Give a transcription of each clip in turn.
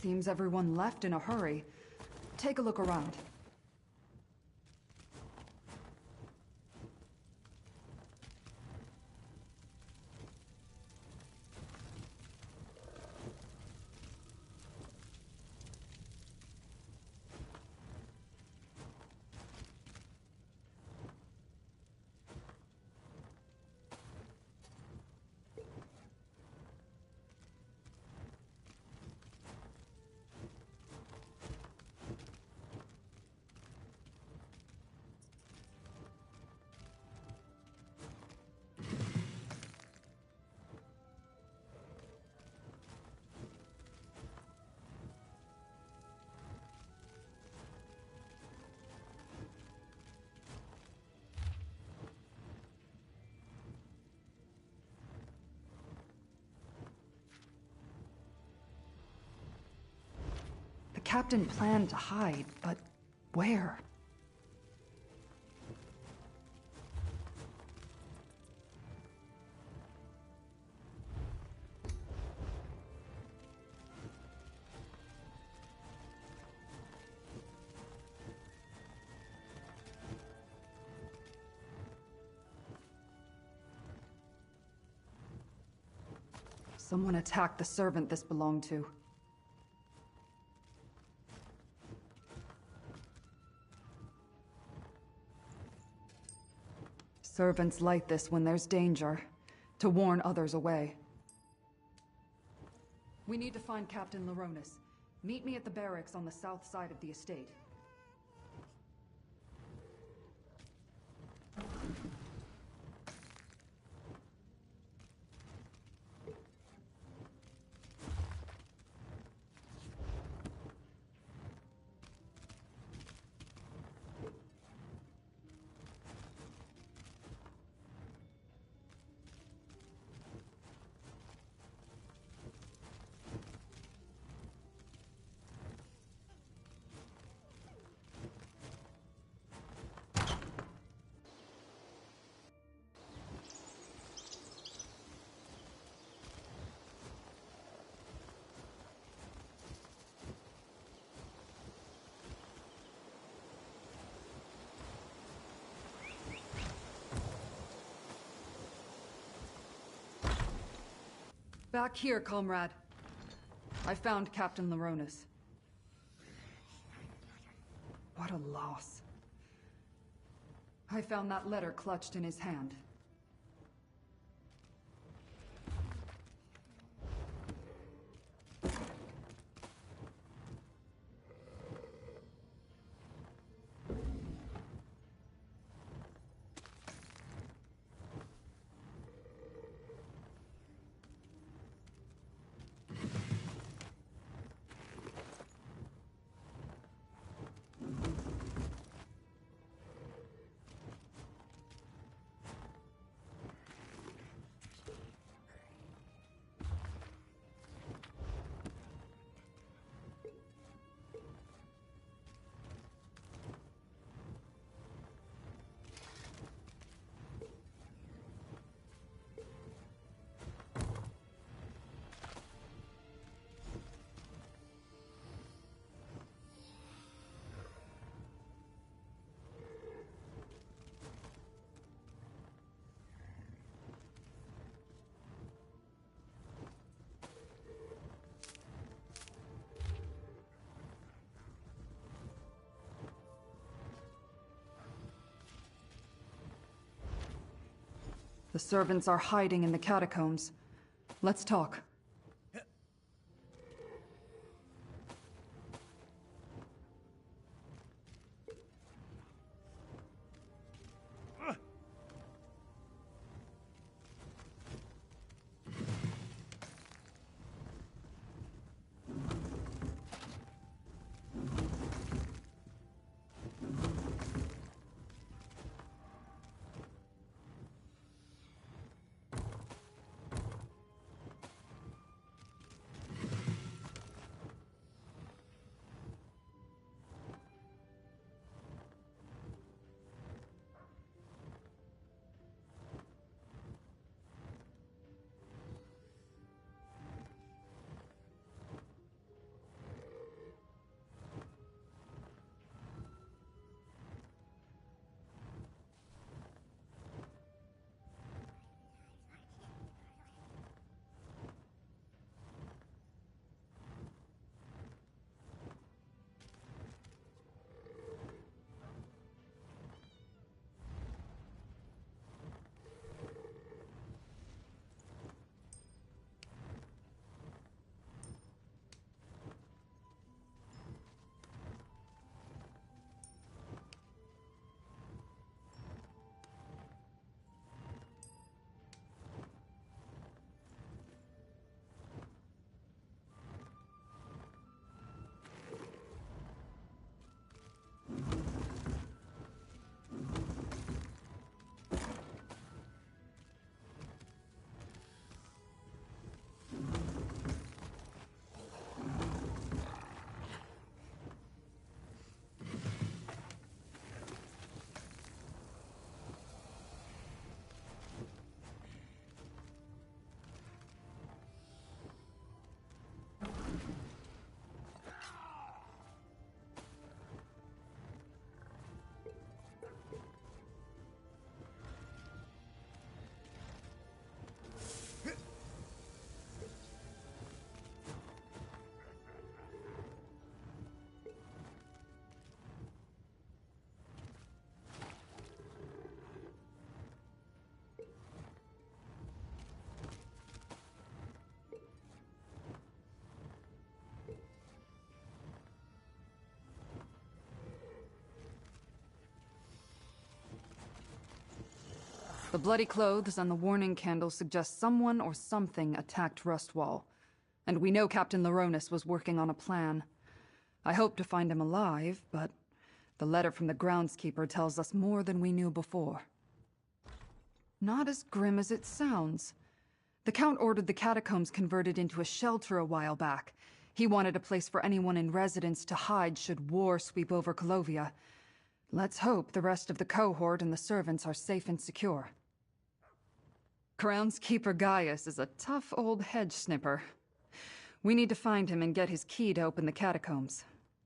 Seems everyone left in a hurry. Take a look around. The captain planned to hide, but where? Someone attacked the servant this belonged to. Servants light this when there's danger, to warn others away. We need to find Captain Laronis. Meet me at the barracks on the south side of the estate. Back here, comrade. I found Captain Laronis. What a loss. I found that letter clutched in his hand. The servants are hiding in the catacombs. Let's talk. The bloody clothes and the warning candle suggest someone or something attacked Rustwall. And we know Captain Laronis was working on a plan. I hope to find him alive, but the letter from the groundskeeper tells us more than we knew before. Not as grim as it sounds. The Count ordered the catacombs converted into a shelter a while back. He wanted a place for anyone in residence to hide should war sweep over Colovia. Let's hope the rest of the cohort and the servants are safe and secure. Groundskeeper Gaius is a tough old hedge snipper. We need to find him and get his key to open the catacombs.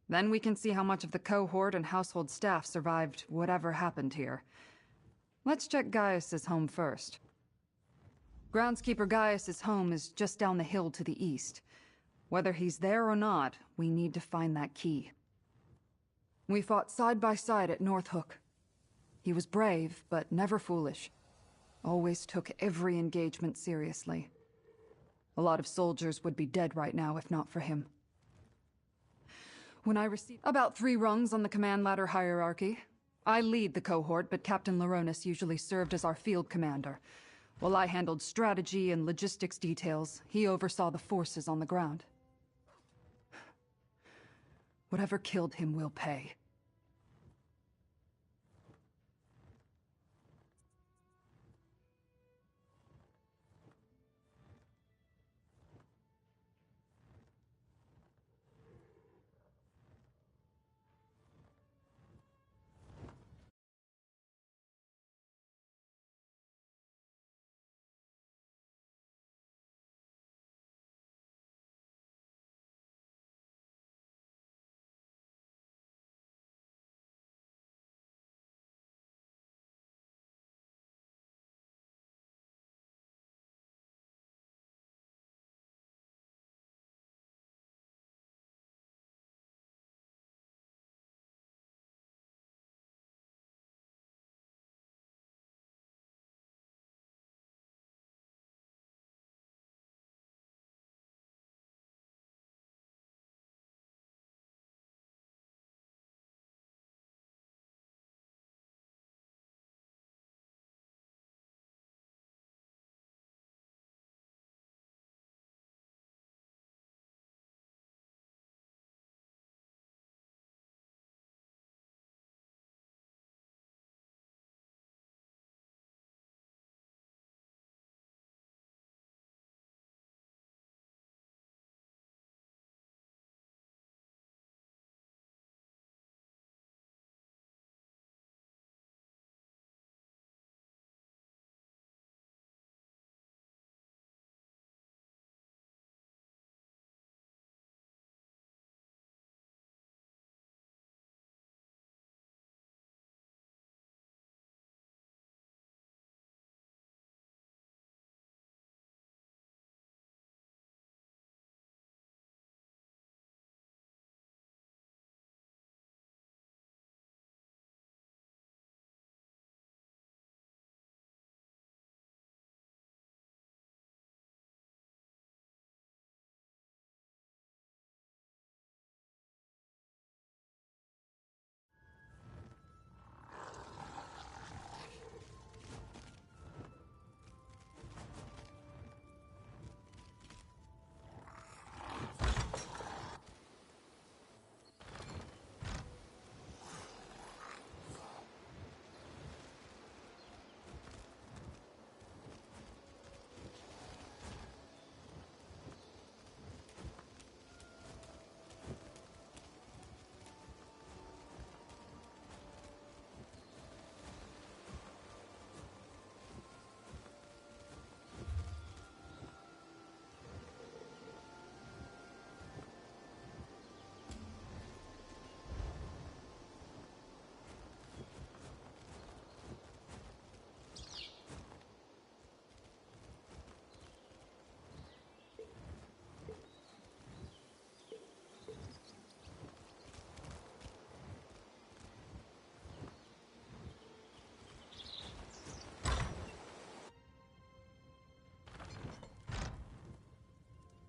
Then we can see how much of the cohort and household staff survived whatever happened here. Let's check Gaius's home first. Groundskeeper Gaius's home is just down the hill to the east. Whether he's there or not, we need to find that key. We fought side by side at North Hook. He was brave, but never foolish. Always took every engagement seriously. A lot of soldiers would be dead right now if not for him. When I received about 3 rungs on the command ladder hierarchy. I lead the cohort, but Captain Laronis usually served as our field commander. While I handled strategy and logistics details, he oversaw the forces on the ground. Whatever killed him will pay.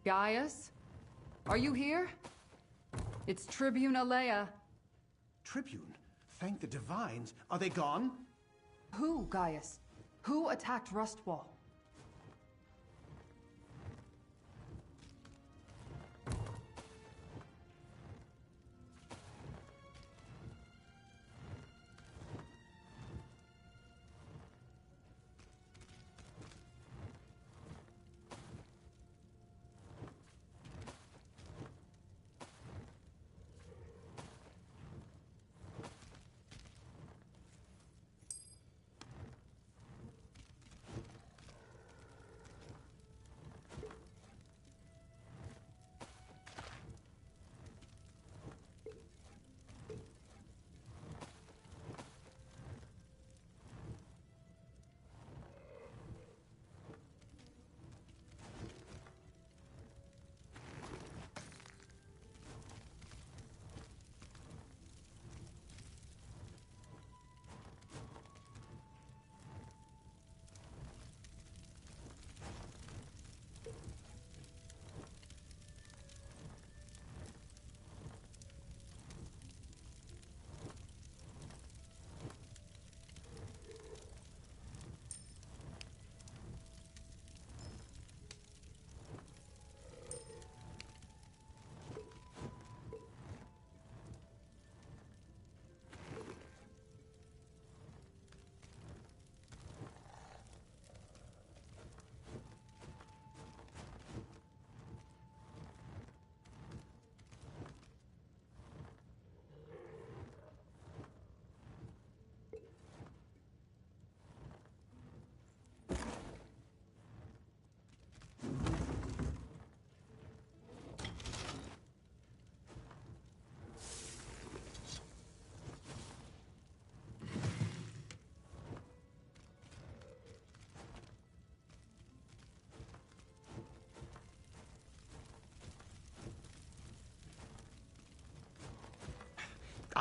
Gaius? Are you here? It's Tribune Alea. Tribune? Thank the divines. Are they gone? Who, Gaius? Who attacked Rustwall?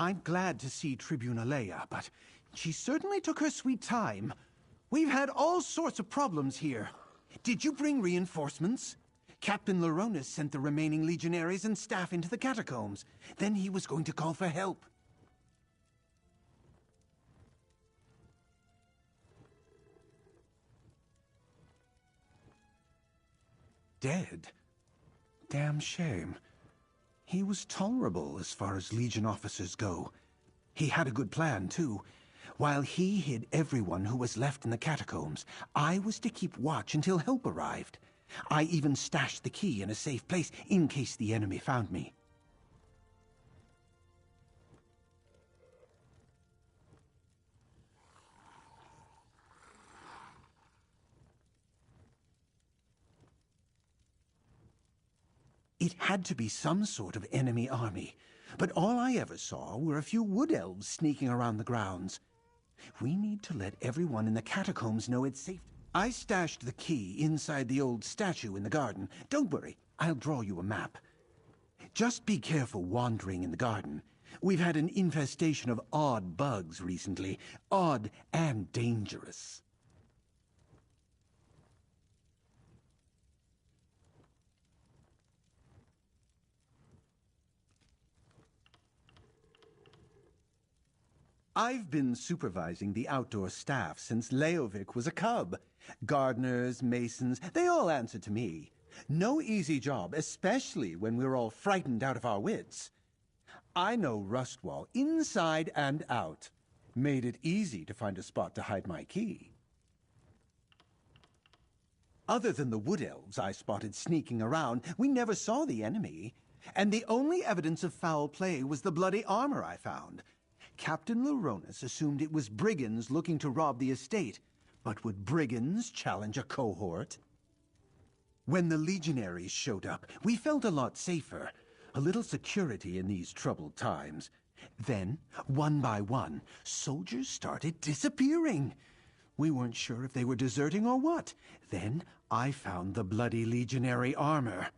I'm glad to see Tribuna Leia, but she certainly took her sweet time. We've had all sorts of problems here. Did you bring reinforcements? Captain Laronis sent the remaining legionaries and staff into the catacombs. Then he was going to call for help. Dead? Damn shame. He was tolerable as far as Legion officers go. He had a good plan, too. While he hid everyone who was left in the catacombs, I was to keep watch until help arrived. I even stashed the key in a safe place in case the enemy found me. It had to be some sort of enemy army, but all I ever saw were a few wood elves sneaking around the grounds. We need to let everyone in the catacombs know it's safe. I stashed the key inside the old statue in the garden. Don't worry, I'll draw you a map. Just be careful wandering in the garden. We've had an infestation of odd bugs recently. Odd and dangerous. I've been supervising the outdoor staff since Leovic was a cub. Gardeners, masons, they all answer to me. No easy job, especially when we're all frightened out of our wits. I know Rustwall inside and out. Made it easy to find a spot to hide my key. Other than the wood elves I spotted sneaking around, we never saw the enemy. And the only evidence of foul play was the bloody armor I found. Captain Laronis assumed it was brigands looking to rob the estate. But would brigands challenge a cohort? When the legionaries showed up, we felt a lot safer. A little security in these troubled times. Then, one by one, soldiers started disappearing. We weren't sure if they were deserting or what. Then, I found the bloody legionary armor.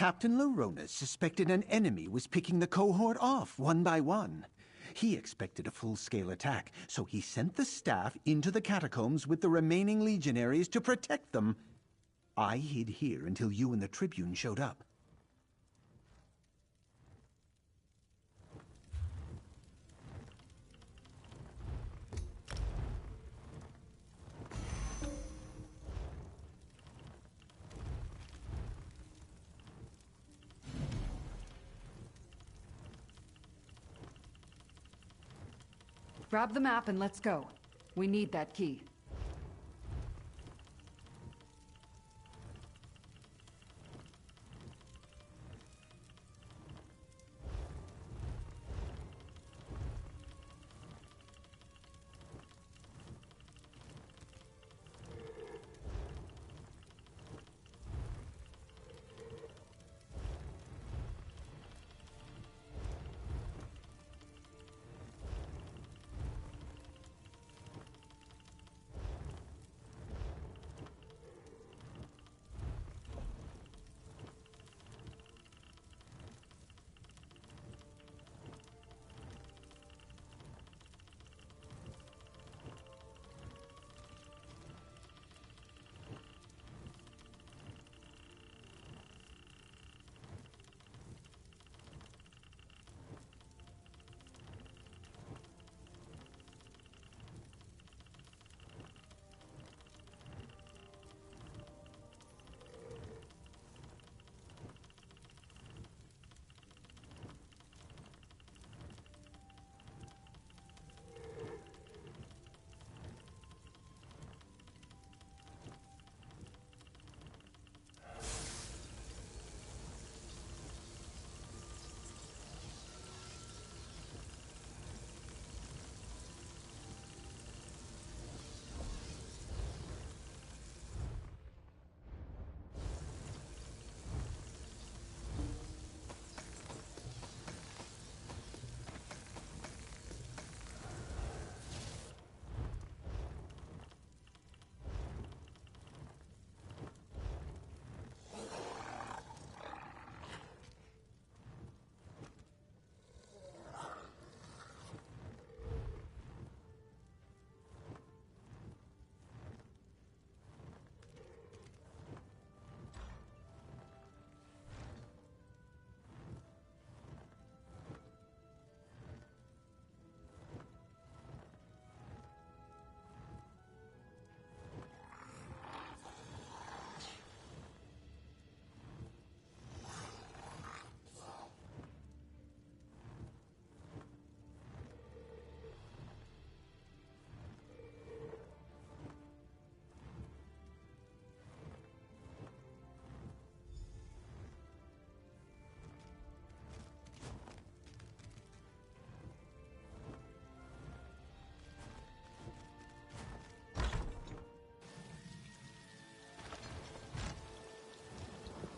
Captain Laronis suspected an enemy was picking the cohort off one by one. He expected a full-scale attack, so he sent the staff into the catacombs with the remaining legionaries to protect them. I hid here until you and the Tribune showed up. Grab the map and let's go. We need that key.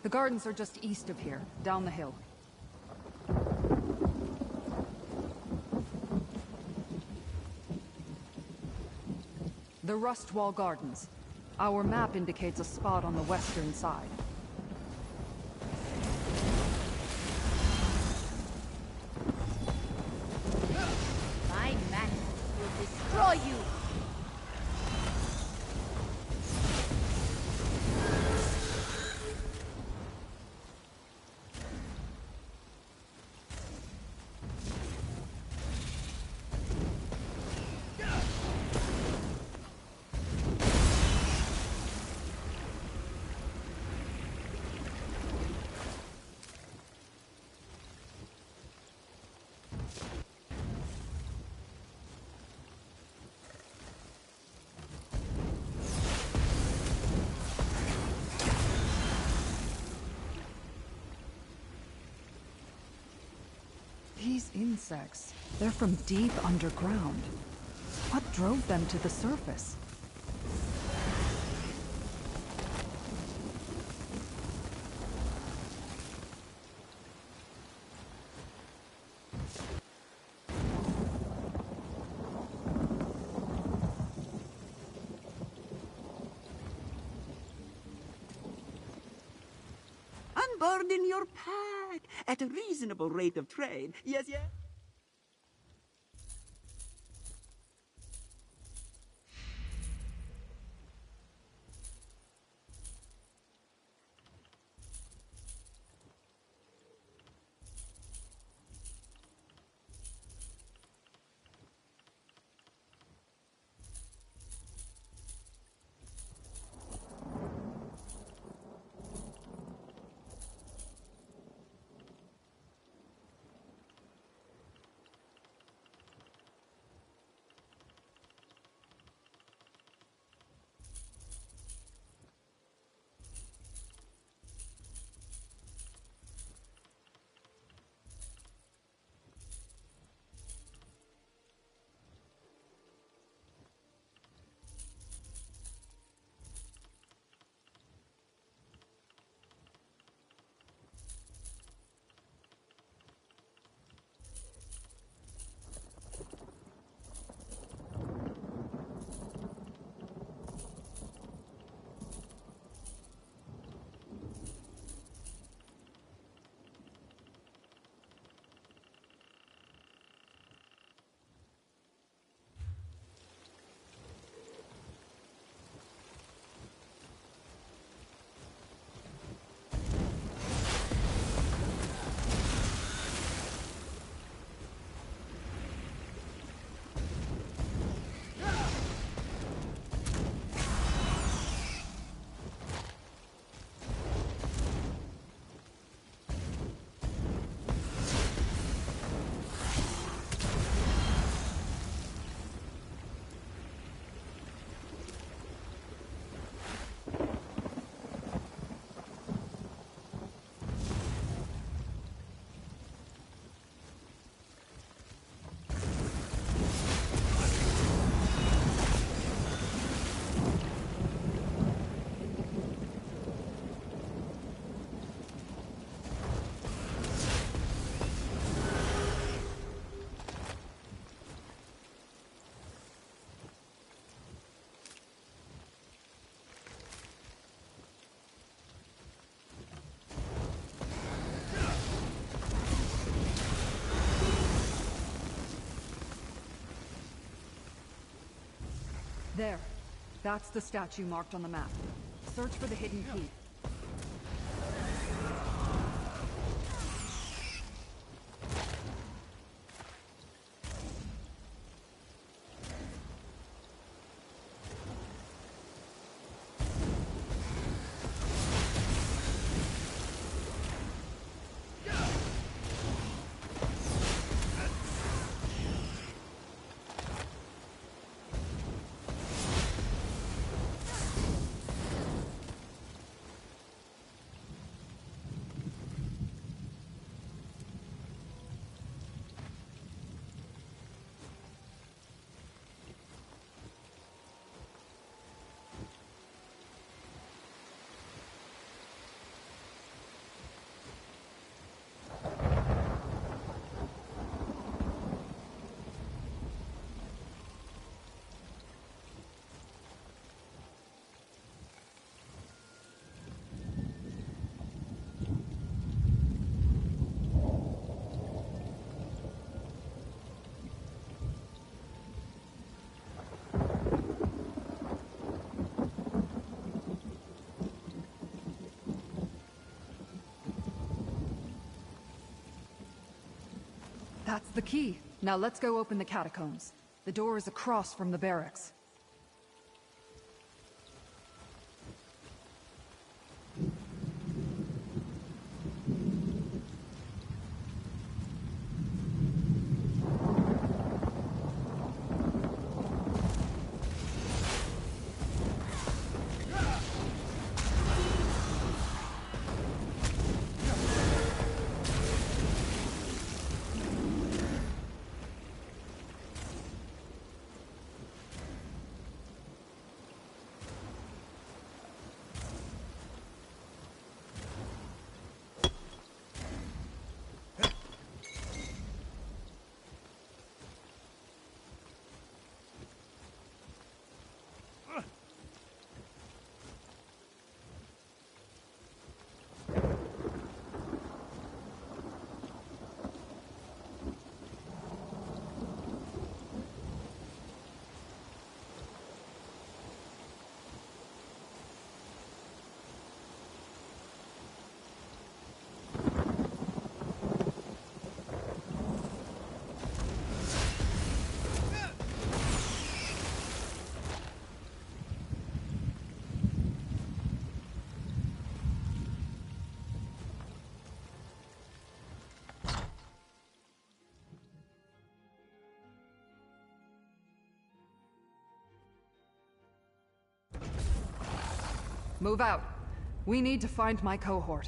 The gardens are just east of here, down the hill. The Rustwall Gardens. Our map indicates a spot on the western side. My magic will destroy you! These insects, they're from deep underground. What drove them to the surface? Unburden your pack at a reasonable rate of trade. Yes, yes? There. That's the statue marked on the map. Search for the hidden key. That's the key. Now let's go open the catacombs. The door is across from the barracks. Move out. We need to find my cohort.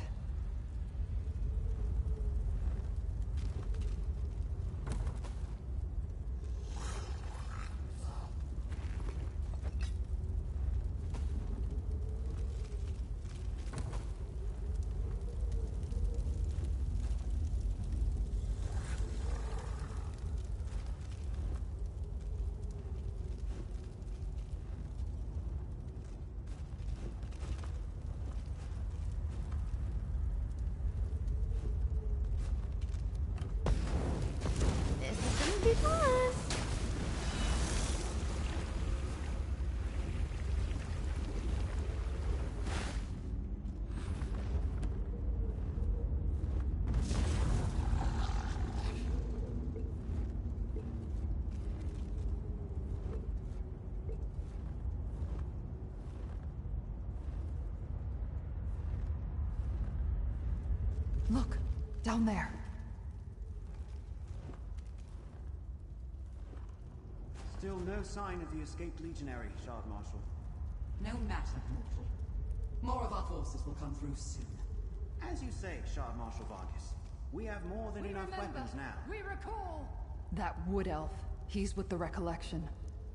Look, down there. Still no sign of the escaped legionary, Shard Marshal. No matter, mortal. More of our forces will come through soon. As you say, Shard Marshal Vargas, we have more than enough weapons now. We recall! That wood elf. He's with the Recollection.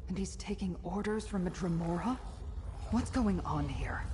And he's taking orders from a Dremora? What's going on here?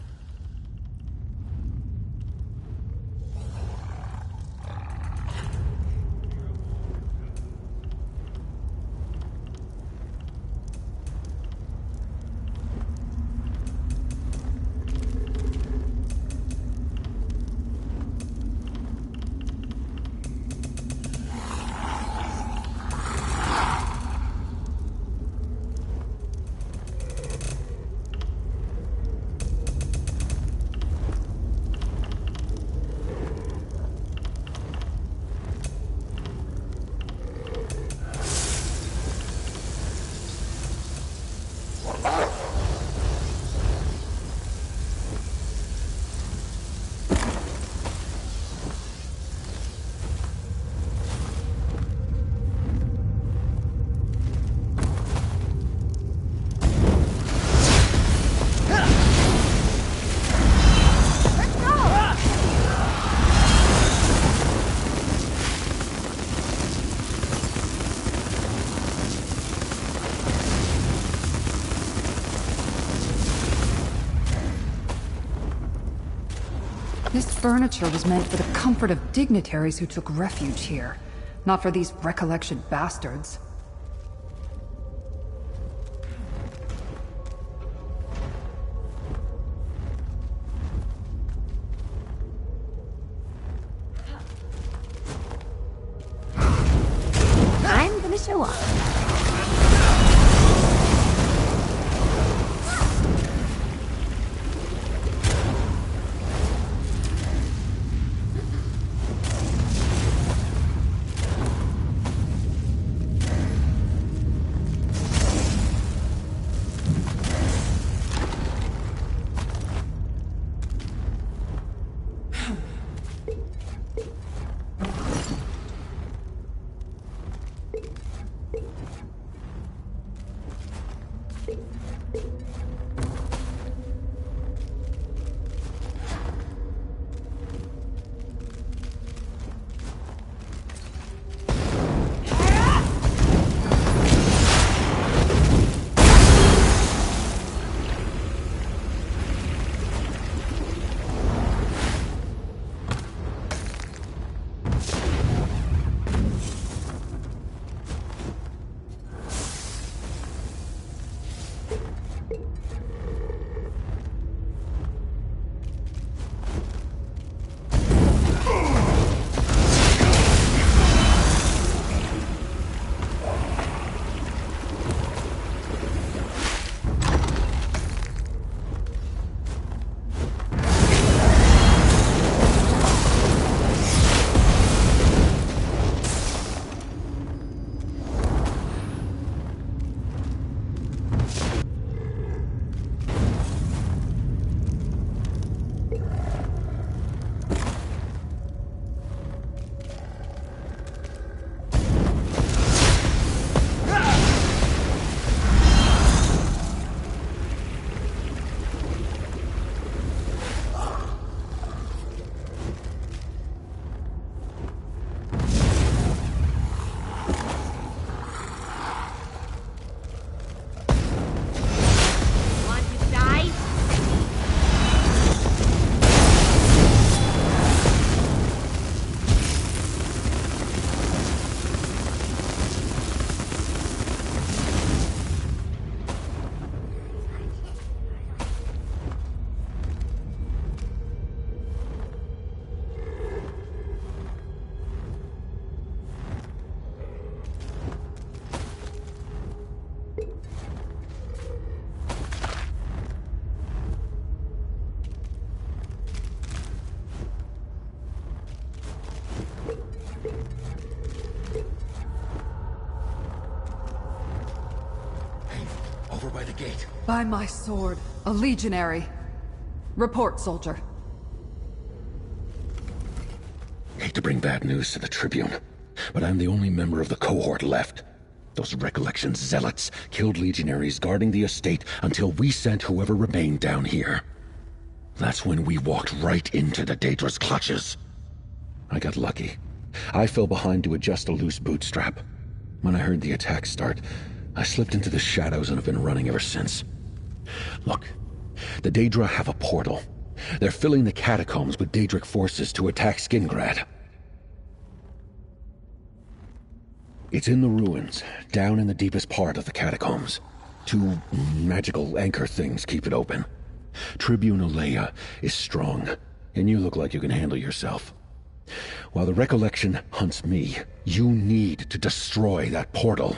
This furniture was meant for the comfort of dignitaries who took refuge here, not for these recollection bastards. I'm gonna show off. Over by the gate. By my sword, a legionary. Report, soldier. Hate to bring bad news to the Tribune, but I'm the only member of the cohort left. Those recollection zealots killed legionaries guarding the estate until we sent whoever remained down here. That's when we walked right into the Daedra's clutches. I got lucky. I fell behind to adjust a loose bootstrap. When I heard the attack start, I slipped into the shadows and have been running ever since. Look, the Daedra have a portal. They're filling the catacombs with Daedric forces to attack Skingrad. It's in the ruins, down in the deepest part of the catacombs. Two magical anchor things keep it open. Tribune Alea is strong, and you look like you can handle yourself. While the recollection hunts me, you need to destroy that portal.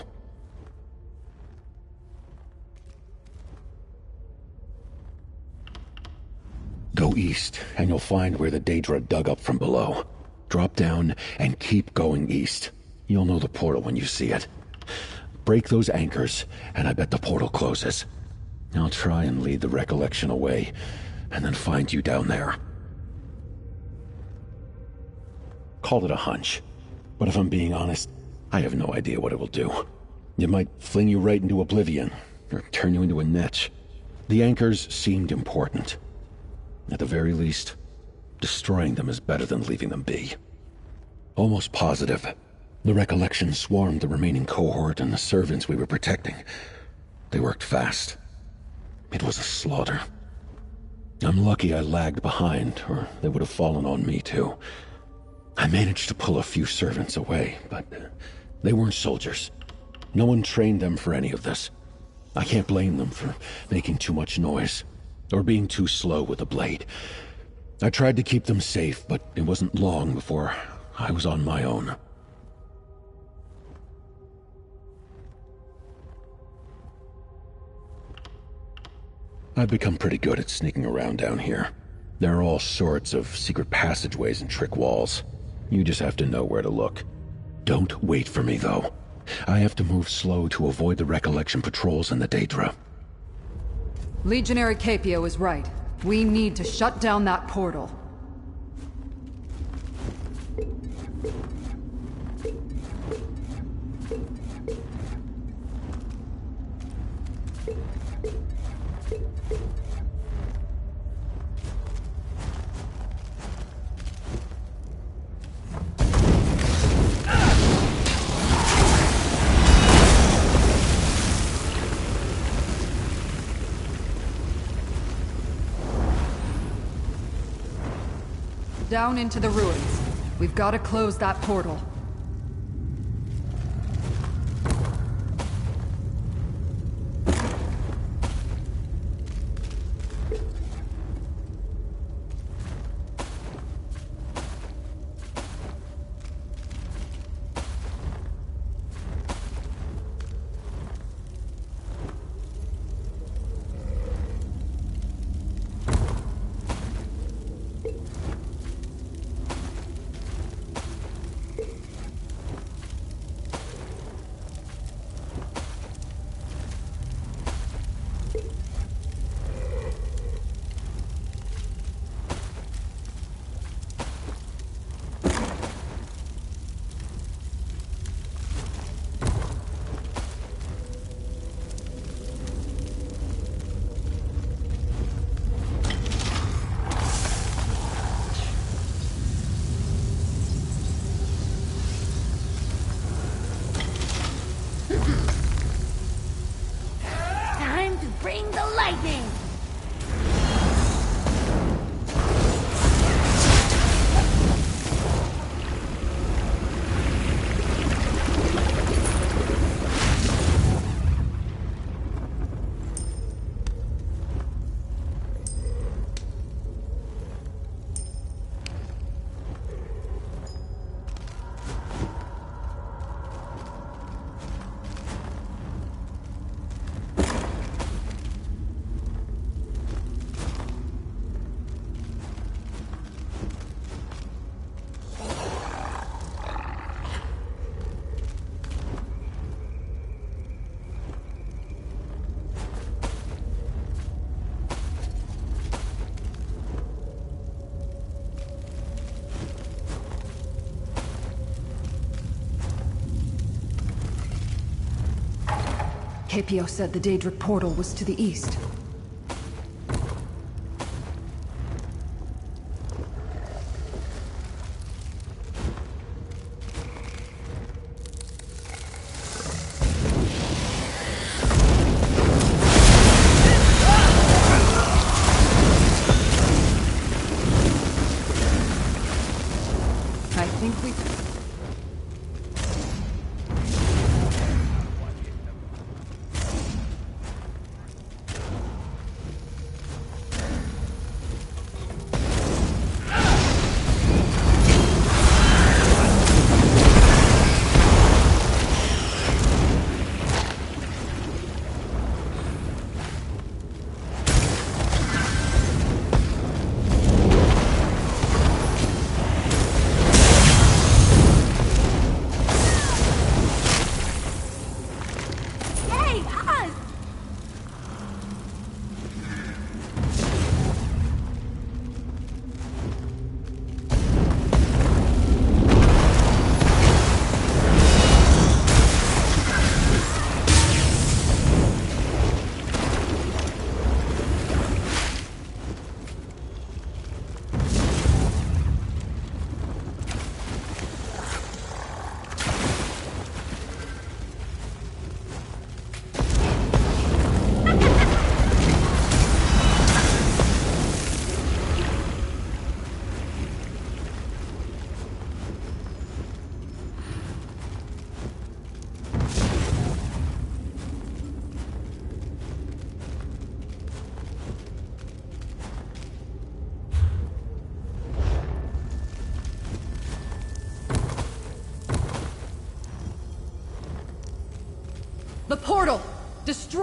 Go east, and you'll find where the Daedra dug up from below. Drop down and keep going east. You'll know the portal when you see it. Break those anchors, and I bet the portal closes. I'll try and lead the recollection away, and then find you down there. Call it a hunch, but if I'm being honest, I have no idea what it will do. It might fling you right into oblivion, or turn you into a netch. The anchors seemed important. At the very least, destroying them is better than leaving them be. Almost positive, the recollection swarmed the remaining cohort and the servants we were protecting. They worked fast. It was a slaughter. I'm lucky I lagged behind, or they would have fallen on me too. I managed to pull a few servants away, but they weren't soldiers. No one trained them for any of this. I can't blame them for making too much noise, or being too slow with the blade. I tried to keep them safe, but it wasn't long before I was on my own. I've become pretty good at sneaking around down here. There are all sorts of secret passageways and trick walls. You just have to know where to look. Don't wait for me, though. I have to move slow to avoid the recollection patrols in the Daedra. Legionary Capio is right. We need to shut down that portal. Down into the ruins. We've got to close that portal. Time to bring the lightning! Capio said the Daedric portal was to the east. I think we...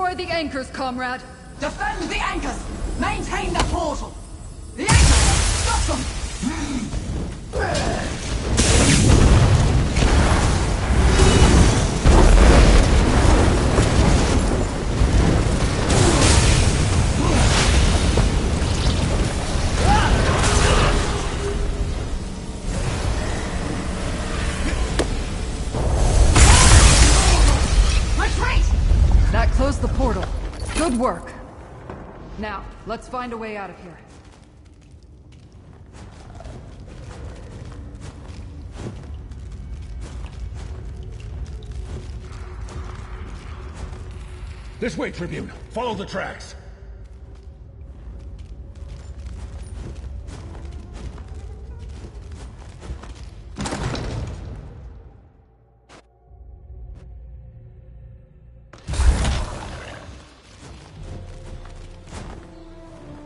Destroy the anchors, comrade! Defend the anchors! Maintain the portal! The anchors! Stop them! Retreat! That closed the portal. Good work. Now, let's find a way out of here. This way, Tribune. Follow the tracks.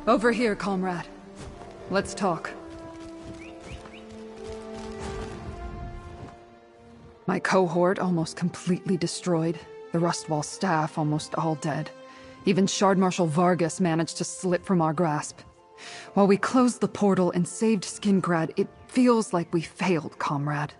Over here, comrade. Let's talk. My cohort almost completely destroyed. The Rustwall staff almost all dead. Even Shard Marshal Vargas managed to slip from our grasp. While we closed the portal and saved Skingrad, it feels like we failed, comrade.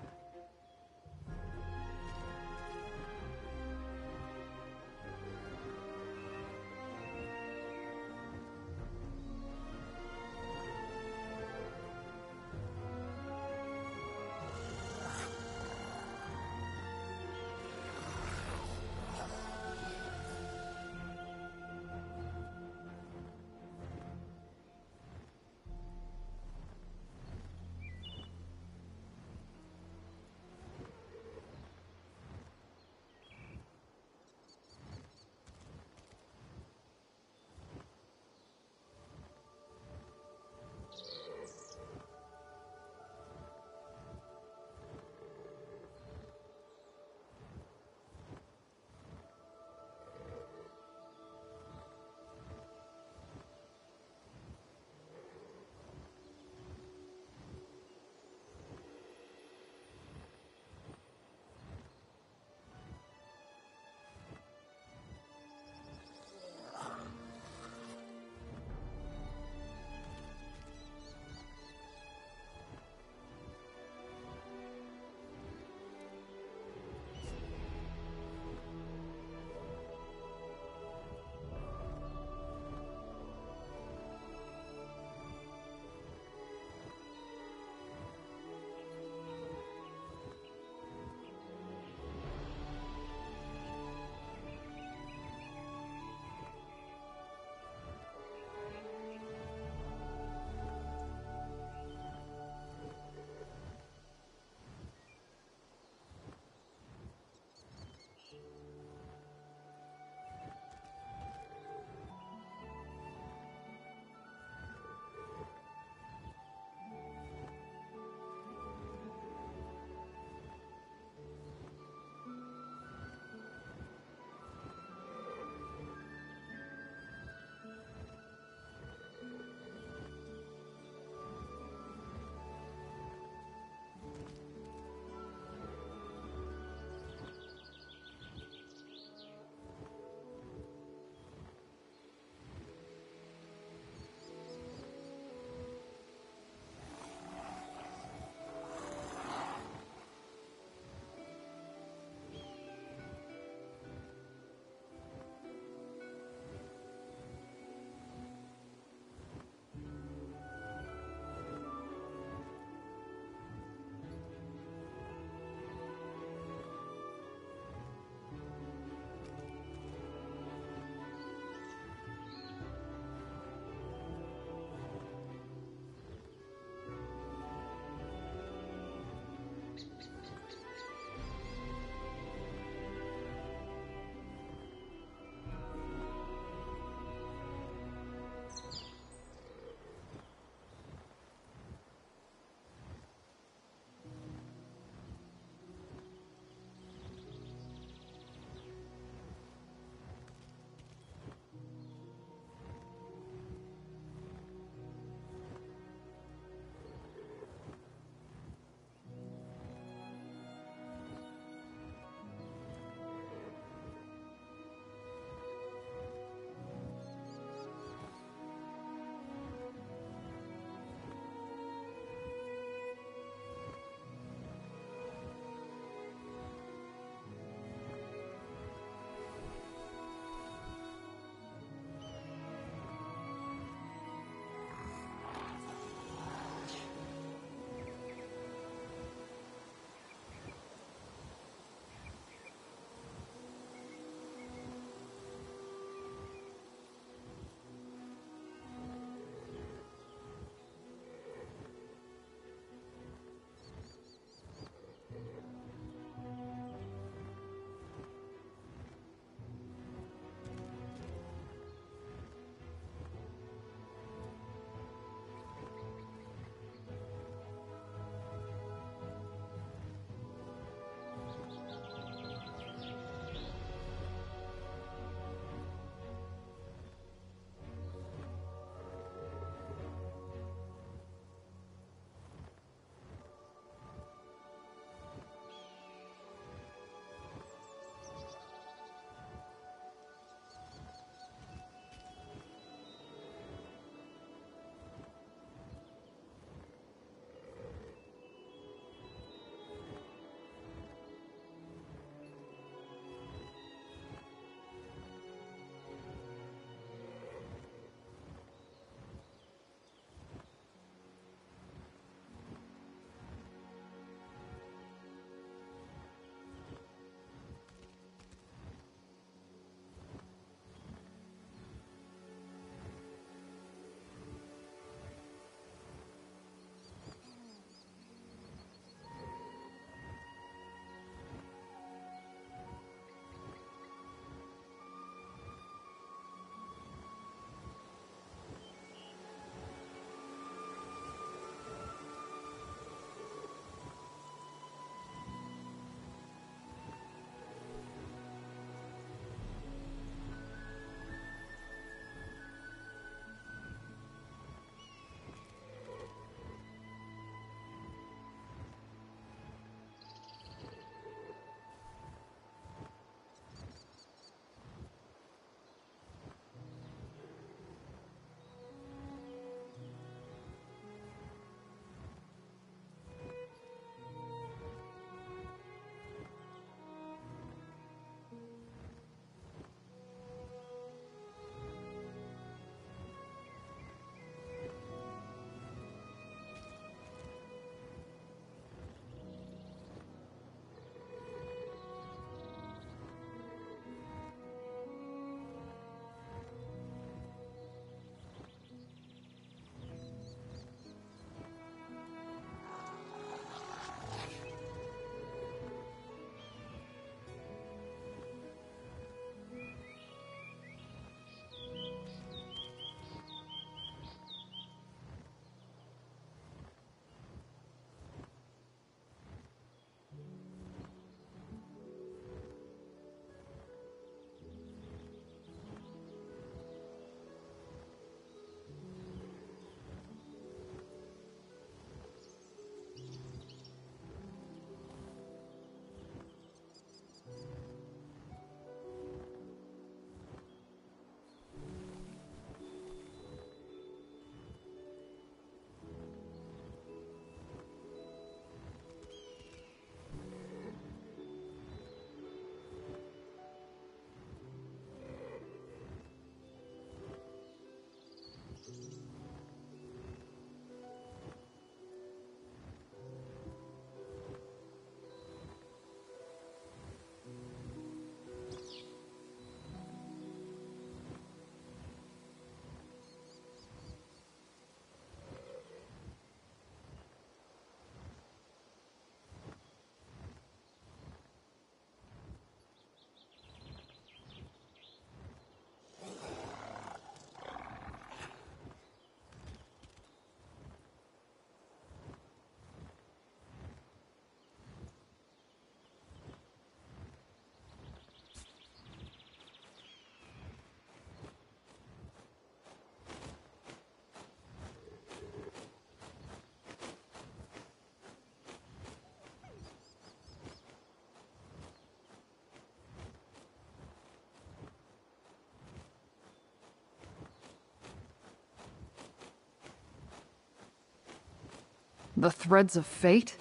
The threads of fate?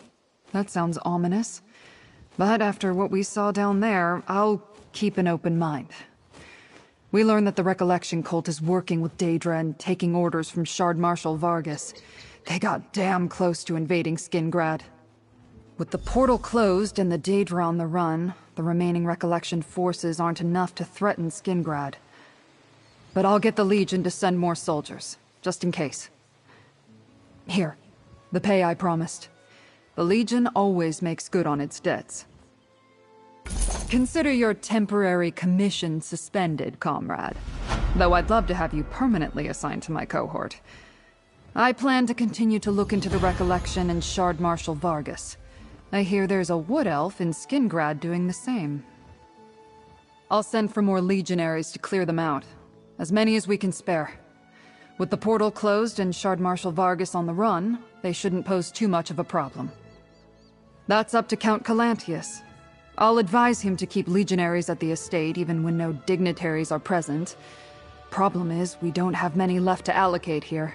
That sounds ominous. But after what we saw down there, I'll keep an open mind. We learned that the Recollection cult is working with Daedra and taking orders from Shard Marshal Vargas. They got damn close to invading Skingrad. With the portal closed and the Daedra on the run, the remaining Recollection forces aren't enough to threaten Skingrad. But I'll get the Legion to send more soldiers, just in case. Here, the pay I promised. The Legion always makes good on its debts. Consider your temporary commission suspended, comrade. Though I'd love to have you permanently assigned to my cohort. I plan to continue to look into the Recollection and Shard Marshal Vargas. I hear there's a wood elf in Skingrad doing the same. I'll send for more legionaries to clear them out. As many as we can spare. With the portal closed and Shard Marshal Vargas on the run, they shouldn't pose too much of a problem. That's up to Count Calantius. I'll advise him to keep legionaries at the estate even when no dignitaries are present. Problem is, we don't have many left to allocate here.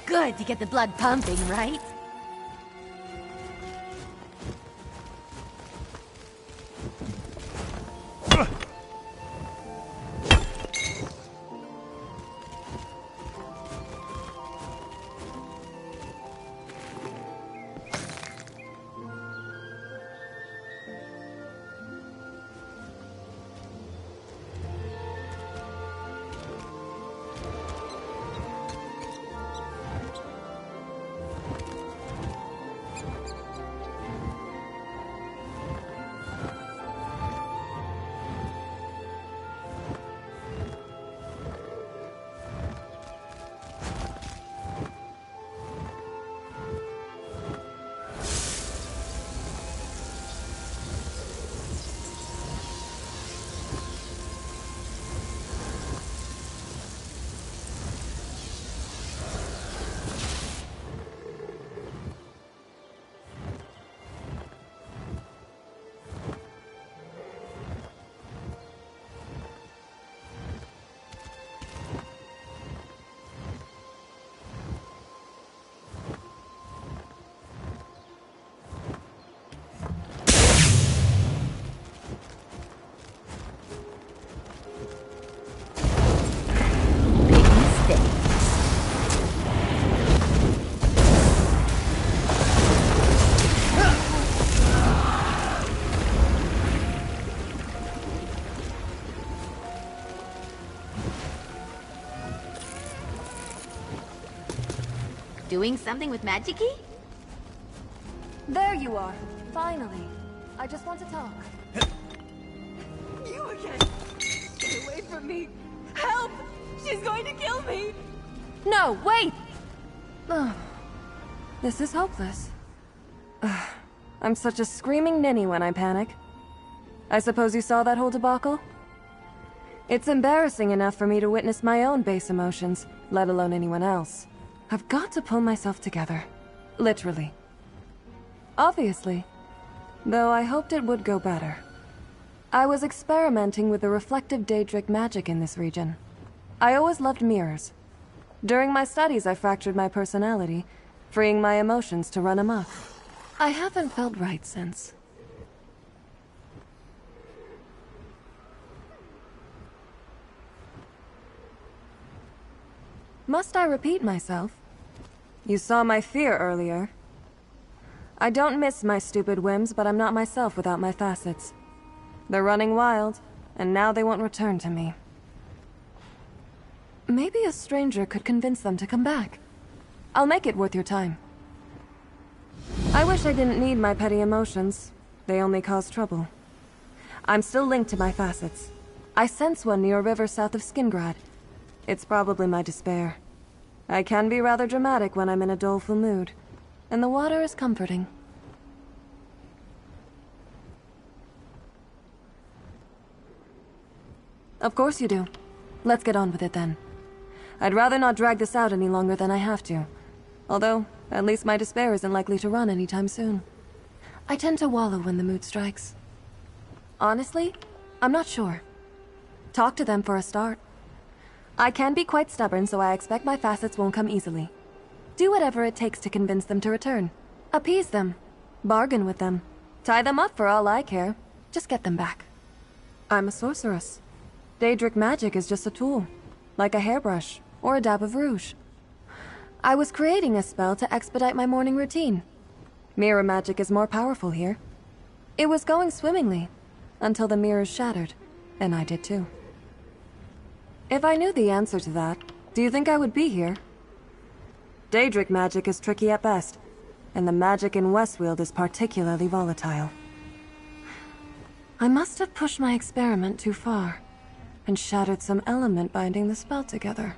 Good to get the blood pumping, right? doing something with Magic-y? There you are. Finally. I just want to talk. You again! Get away from me! Help! She's going to kill me! No, wait! Ugh. This is hopeless. Ugh. I'm such a screaming ninny when I panic. I suppose you saw that whole debacle? It's embarrassing enough for me to witness my own base emotions, let alone anyone else. I've got to pull myself together. Literally. Obviously. Though I hoped it would go better. I was experimenting with the reflective Daedric magic in this region. I always loved mirrors. During my studies, I fractured my personality, freeing my emotions to run amok. I haven't felt right since. Must I repeat myself? You saw my fear earlier. I don't miss my stupid whims, but I'm not myself without my facets. They're running wild, and now they won't return to me. Maybe a stranger could convince them to come back. I'll make it worth your time. I wish I didn't need my petty emotions. They only cause trouble. I'm still linked to my facets. I sense one near a river south of Skingrad. It's probably my despair. I can be rather dramatic when I'm in a doleful mood, and the water is comforting. Of course you do. Let's get on with it then. I'd rather not drag this out any longer than I have to. Although, at least my despair isn't likely to run anytime soon. I tend to wallow when the mood strikes. Honestly, I'm not sure. Talk to them for a start. I can be quite stubborn, so I expect my facets won't come easily. Do whatever it takes to convince them to return. Appease them. Bargain with them. Tie them up for all I care. Just get them back. I'm a sorceress. Daedric magic is just a tool. Like a hairbrush, or a dab of rouge. I was creating a spell to expedite my morning routine. Mirror magic is more powerful here. It was going swimmingly, until the mirrors shattered, and I did too. If I knew the answer to that, do you think I would be here? Daedric magic is tricky at best, and the magic in Westfield is particularly volatile. I must have pushed my experiment too far, and shattered some element binding the spell together.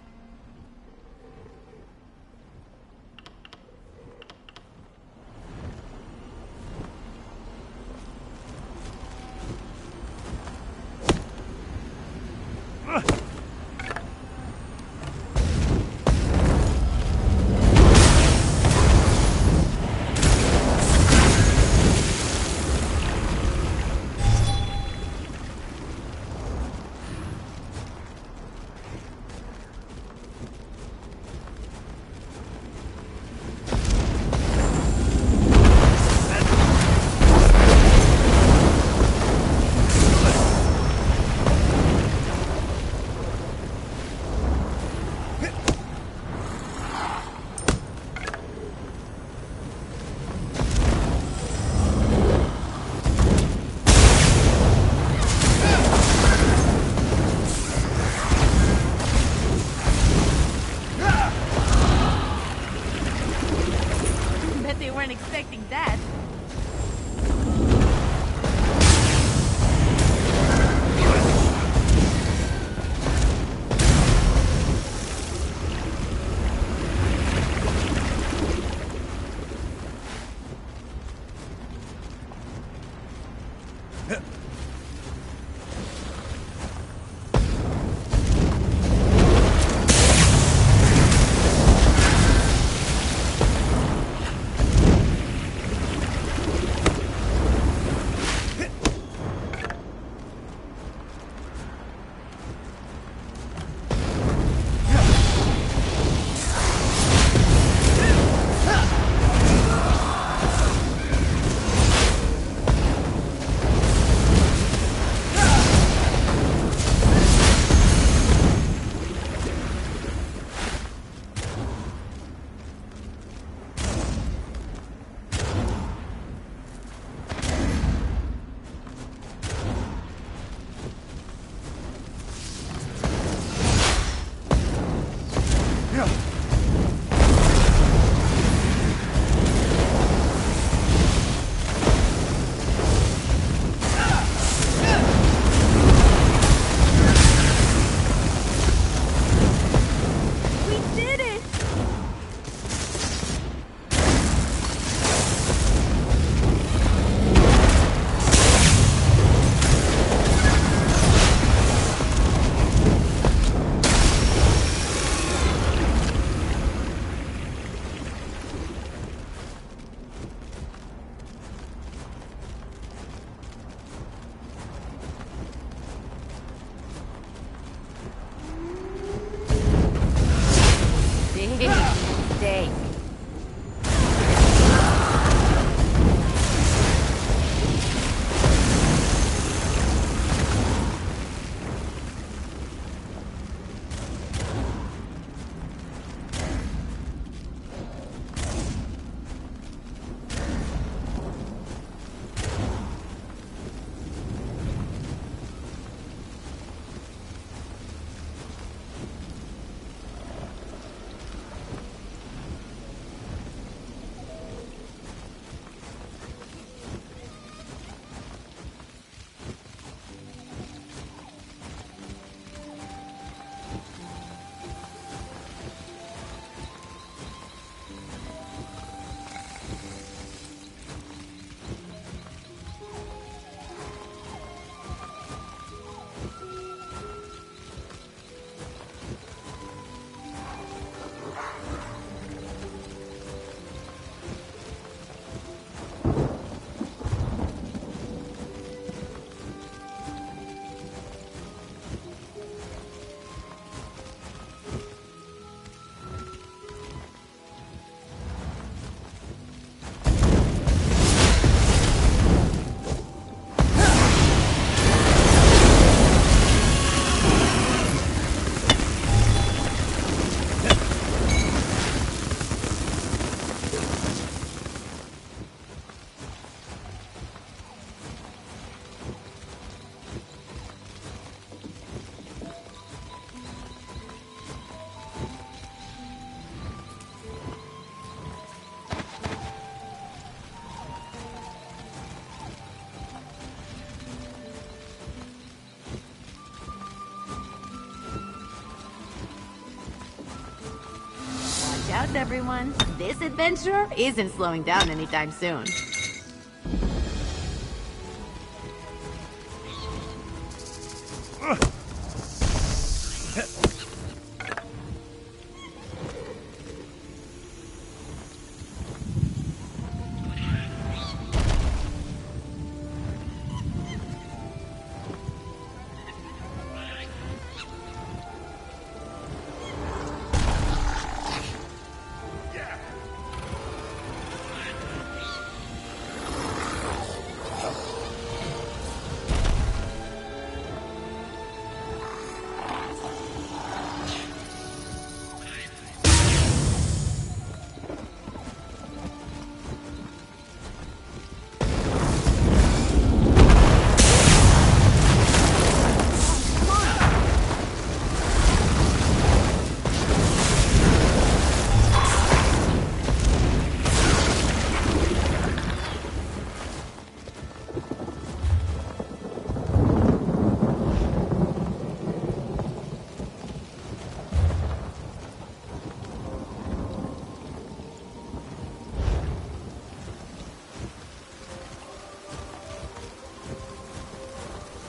Relax, everyone. This adventure isn't slowing down anytime soon.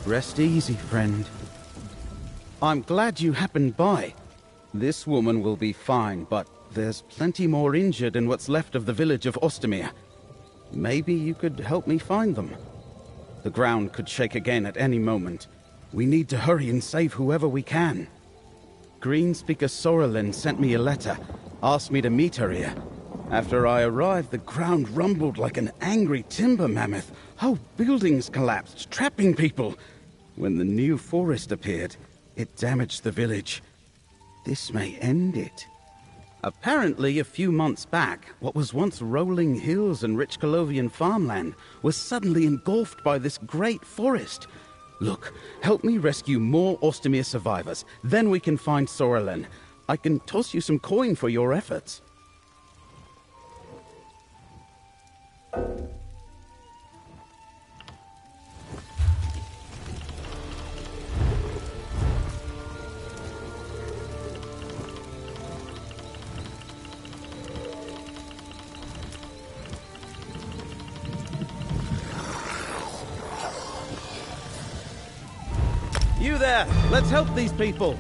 Rest easy, friend. I'm glad you happened by. This woman will be fine, but there's plenty more injured in what's left of the village of Ostamir. Maybe you could help me find them. The ground could shake again at any moment. We need to hurry and save whoever we can. Greenspeaker Sorrelin sent me a letter, asked me to meet her here. After I arrived, the ground rumbled like an angry timber mammoth. Whole buildings collapsed, trapping people. When the new forest appeared, it damaged the village. This may end it. Apparently, a few months back, what was once rolling hills and rich Colovian farmland was suddenly engulfed by this great forest. Look, help me rescue more Ostamir survivors. Then we can find Sorrelin. I can toss you some coin for your efforts. You there! Let's help these people!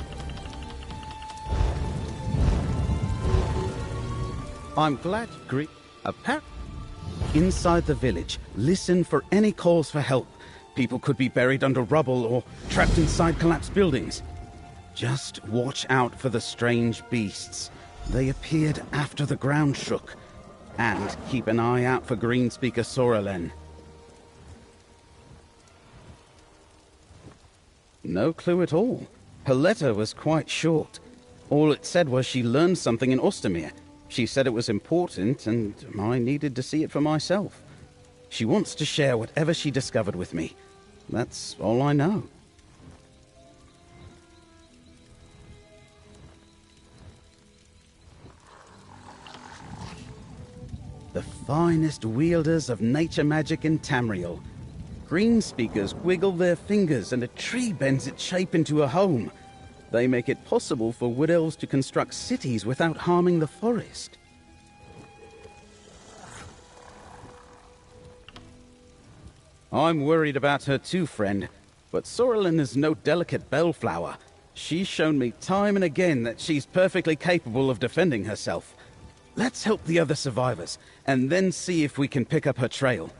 I'm glad you agree. Inside the village, listen for any calls for help. People could be buried under rubble or trapped inside collapsed buildings. Just watch out for the strange beasts. They appeared after the ground shook. And keep an eye out for Greenspeaker Sorrelin. No clue at all. Her letter was quite short. All it said was she learned something in Ostamir. She said it was important, and I needed to see it for myself. She wants to share whatever she discovered with me. That's all I know. The finest wielders of nature magic in Tamriel. Greenspeakers wiggle their fingers and a tree bends its shape into a home. They make it possible for wood elves to construct cities without harming the forest. I'm worried about her too, friend. But Sorrelin is no delicate bellflower. She's shown me time and again that she's perfectly capable of defending herself. Let's help the other survivors, and then see if we can pick up her trail.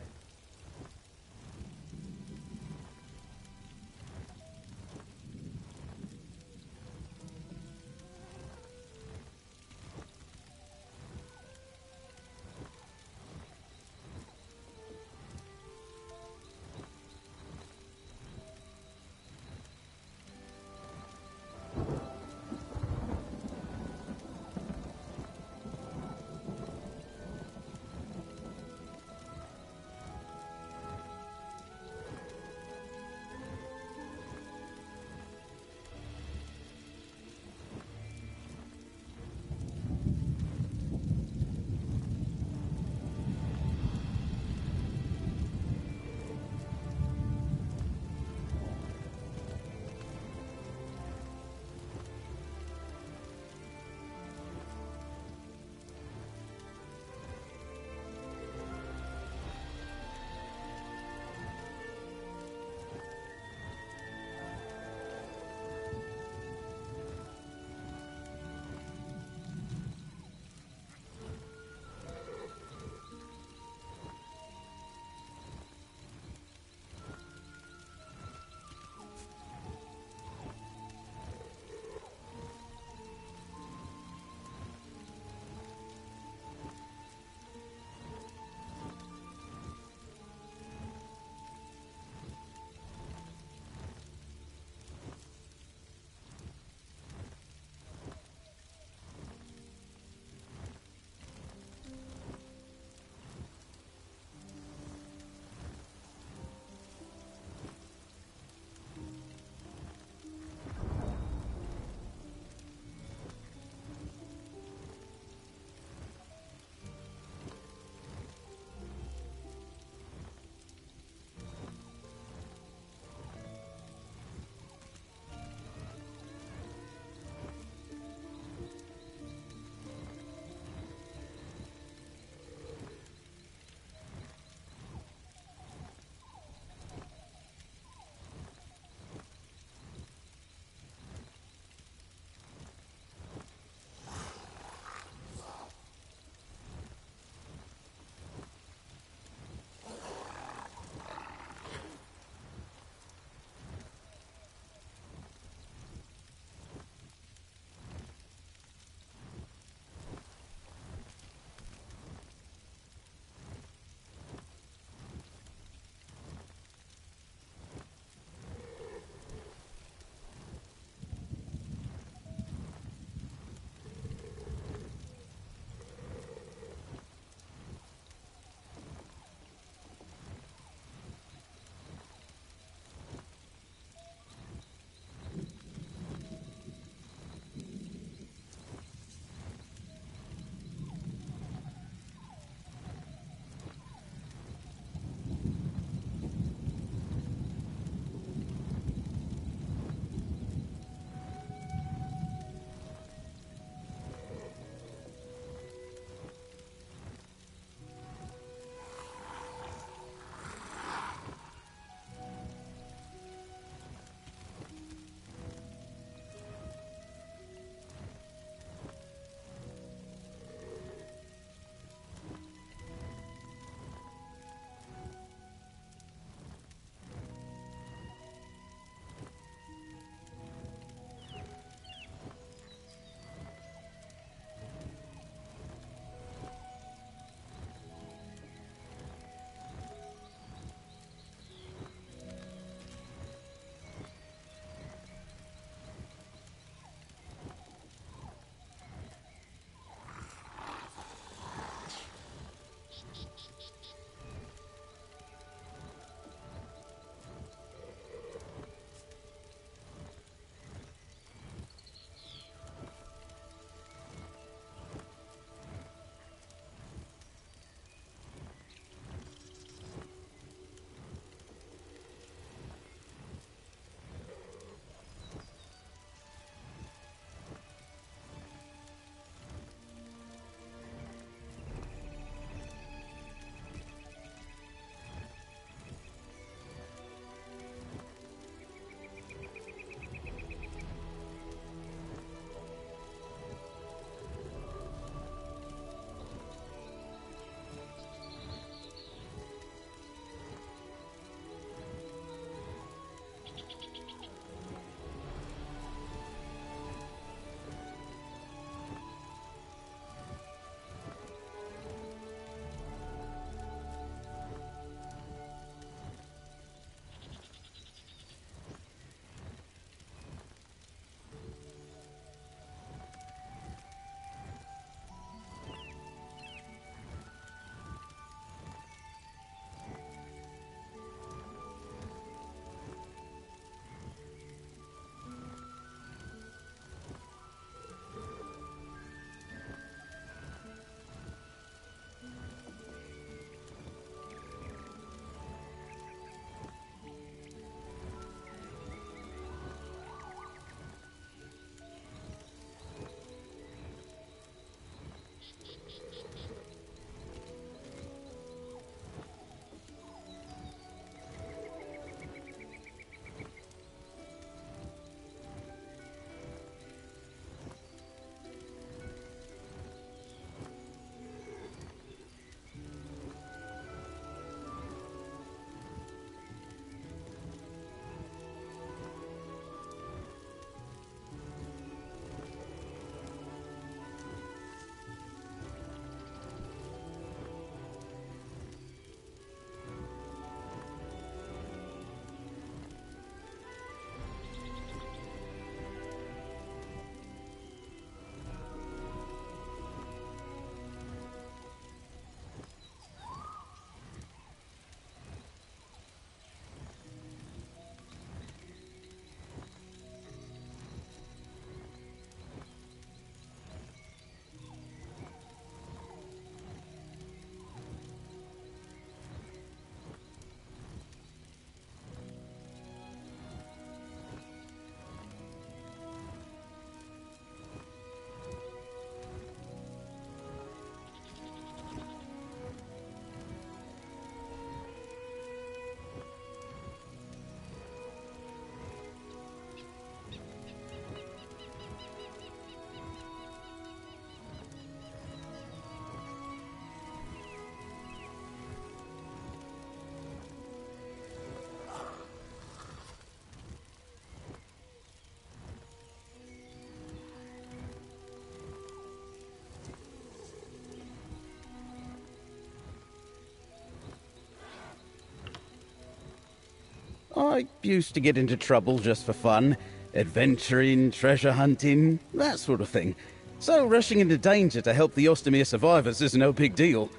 I used to get into trouble just for fun. Adventuring, treasure hunting, that sort of thing. So rushing into danger to help the Ostomir survivors is no big deal.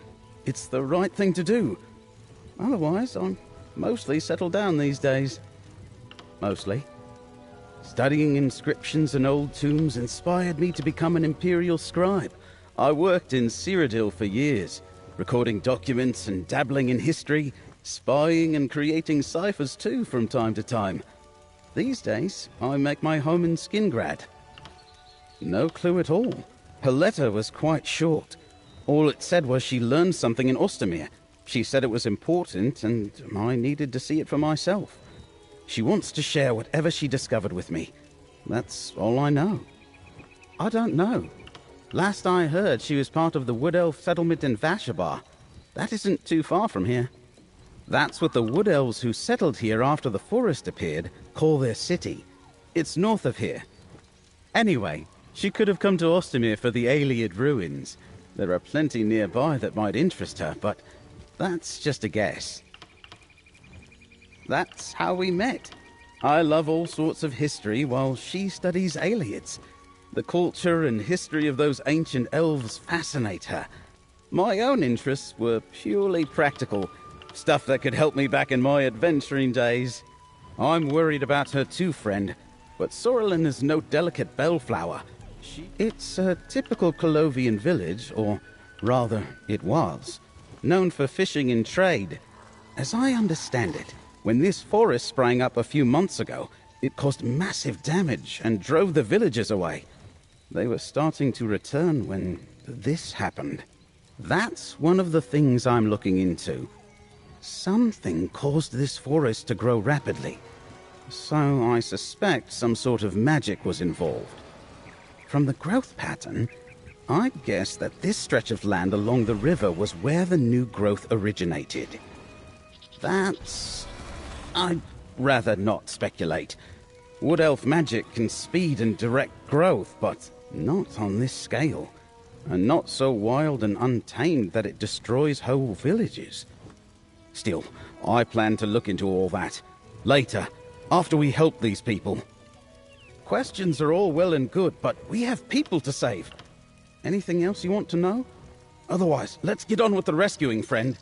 It's the right thing to do. Otherwise, I'm mostly settled down these days. Mostly. Studying inscriptions and old tombs inspired me to become an Imperial scribe. I worked in Cyrodiil for years, recording documents and dabbling in history, spying and creating ciphers too from time to time. These days, I make my home in Skingrad. No clue at all. Her letter was quite short. All it said was she learned something in Ostomir. She said it was important, and I needed to see it for myself. She wants to share whatever she discovered with me. That's all I know. I don't know. Last I heard, she was part of the Wood Elf settlement in Vashabar. That isn't too far from here. That's what the Wood Elves who settled here after the forest appeared call their city. It's north of here. Anyway, she could have come to Ostomir for the Ayleid ruins. There are plenty nearby that might interest her, but that's just a guess. That's how we met. I love all sorts of history while she studies Ayleids. The culture and history of those ancient elves fascinate her. My own interests were purely practical, stuff that could help me back in my adventuring days. I'm worried about her too, friend, but Sorelin is no delicate bellflower. It's a typical Colovian village, or rather, it was, known for fishing and trade. As I understand it, when this forest sprang up a few months ago, it caused massive damage and drove the villagers away. They were starting to return when this happened. That's one of the things I'm looking into. Something caused this forest to grow rapidly, so I suspect some sort of magic was involved. From the growth pattern, I guess that this stretch of land along the river was where the new growth originated. I'd rather not speculate. Wood Elf magic can speed and direct growth, but not on this scale. And not so wild and untamed that it destroys whole villages. Still, I plan to look into all that. Later, after we help these people. Questions are all well and good, but we have people to save. Anything else you want to know? Otherwise, let's get on with the rescuing, friend.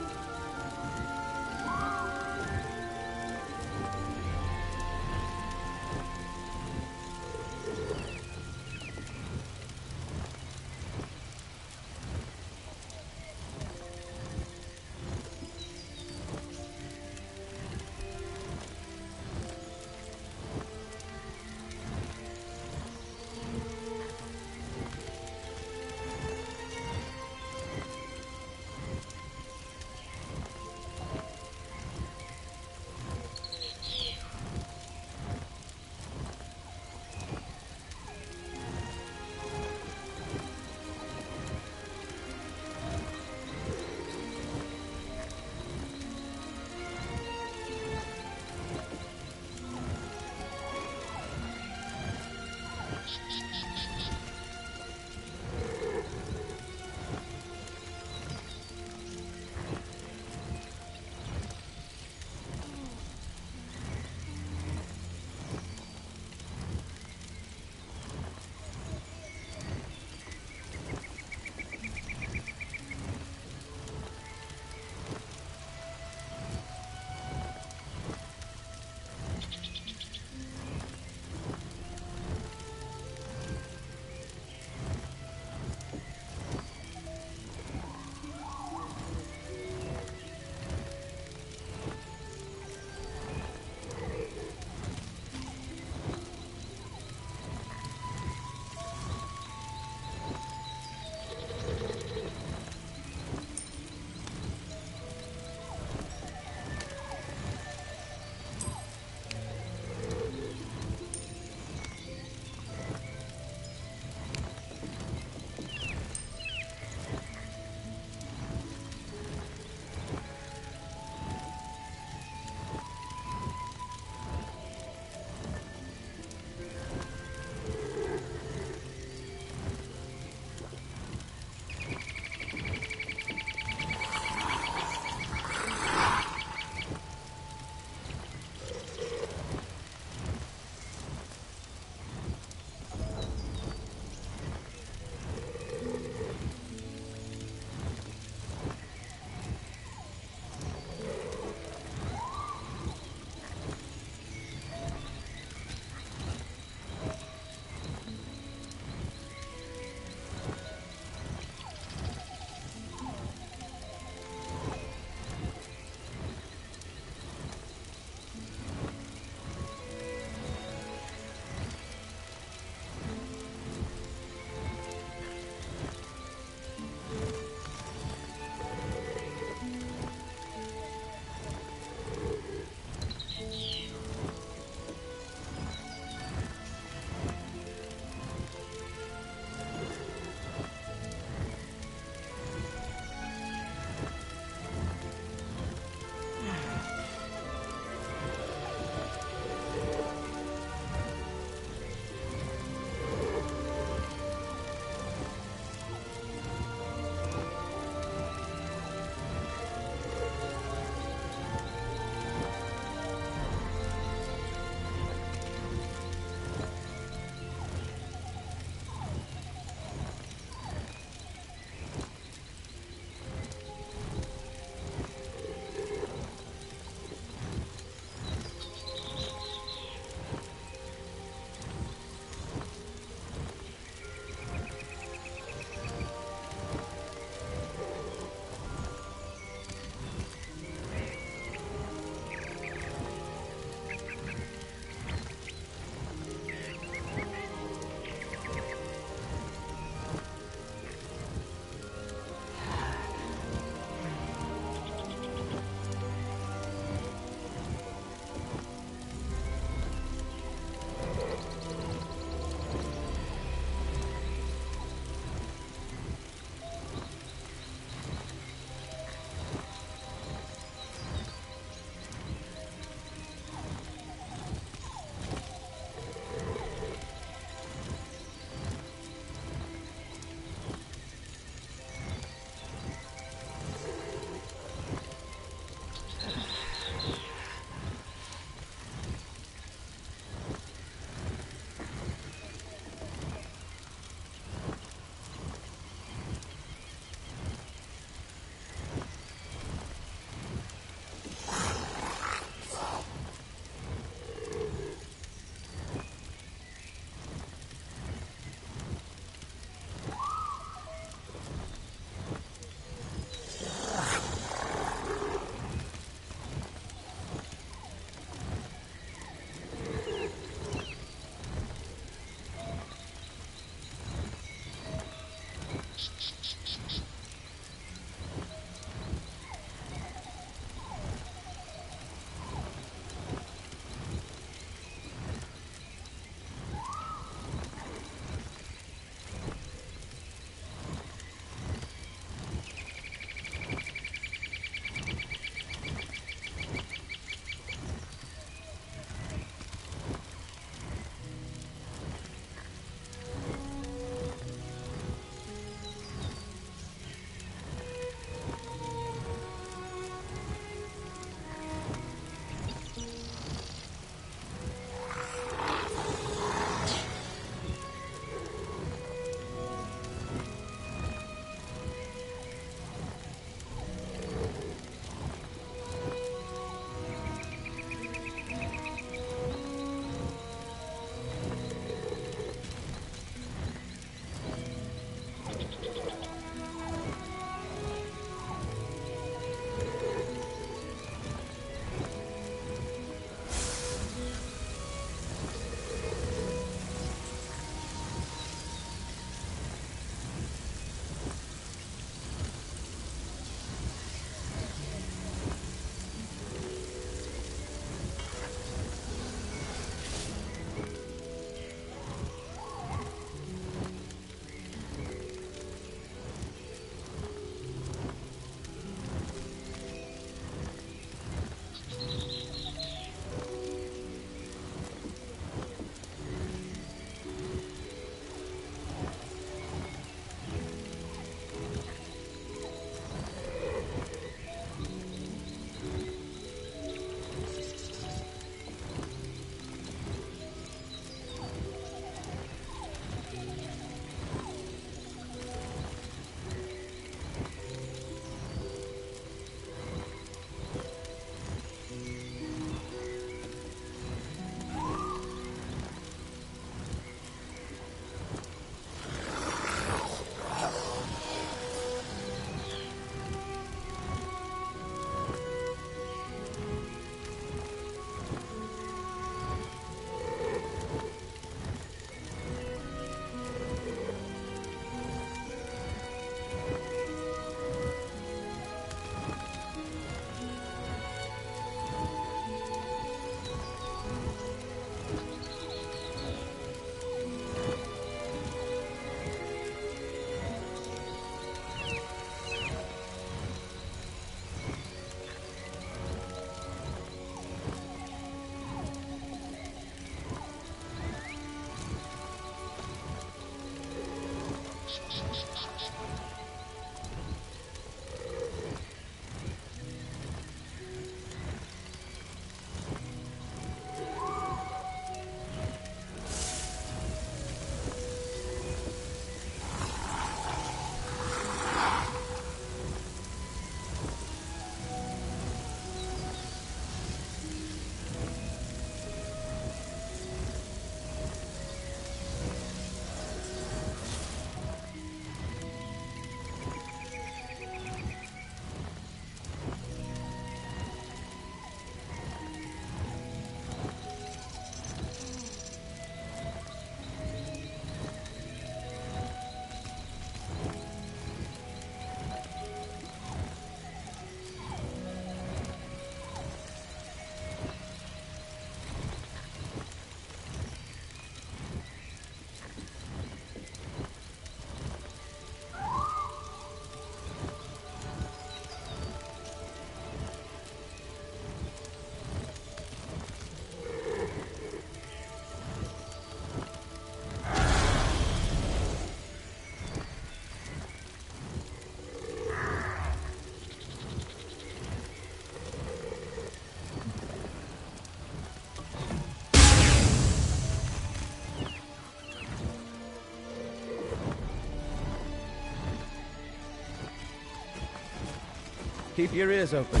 Keep your ears open.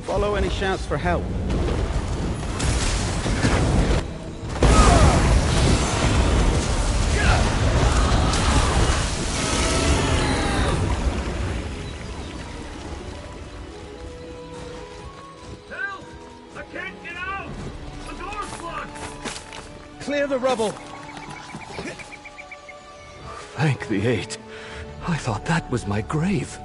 Follow any shouts for help. Help! I can't get out! The door's blocked! Clear the rubble! Thank the Eight. I thought that was my grave.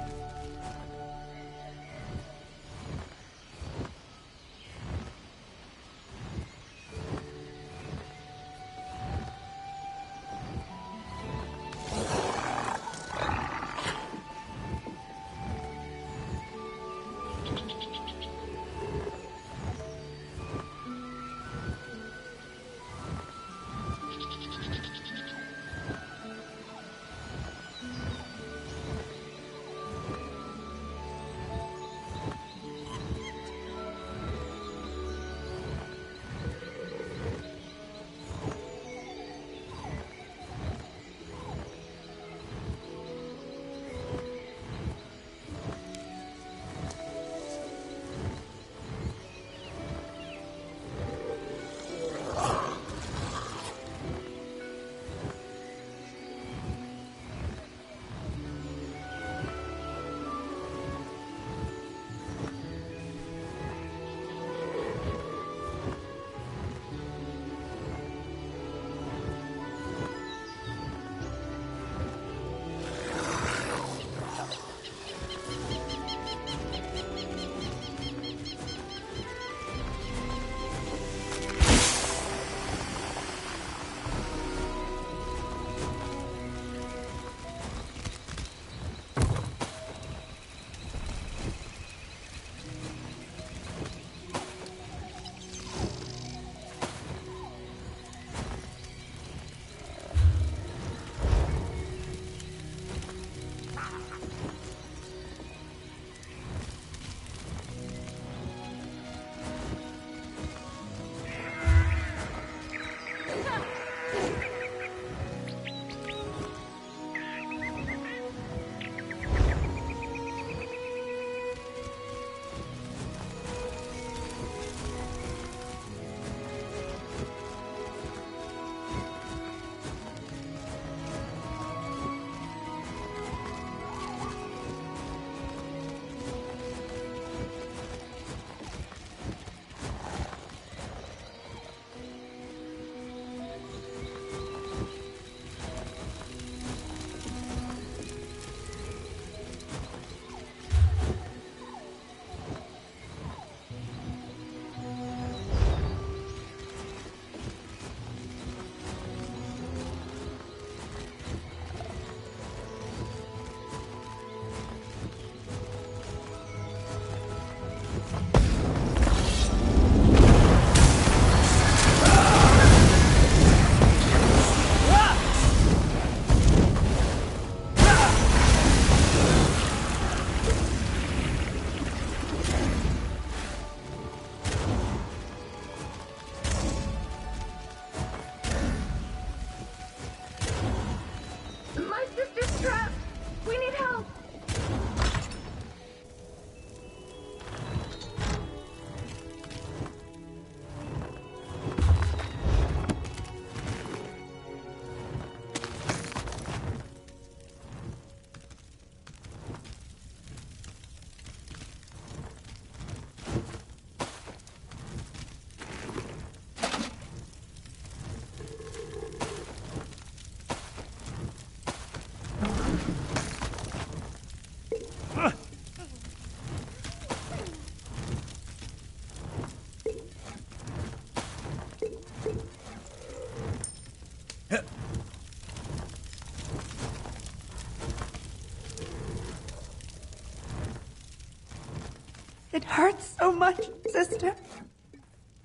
It hurts so much, sister.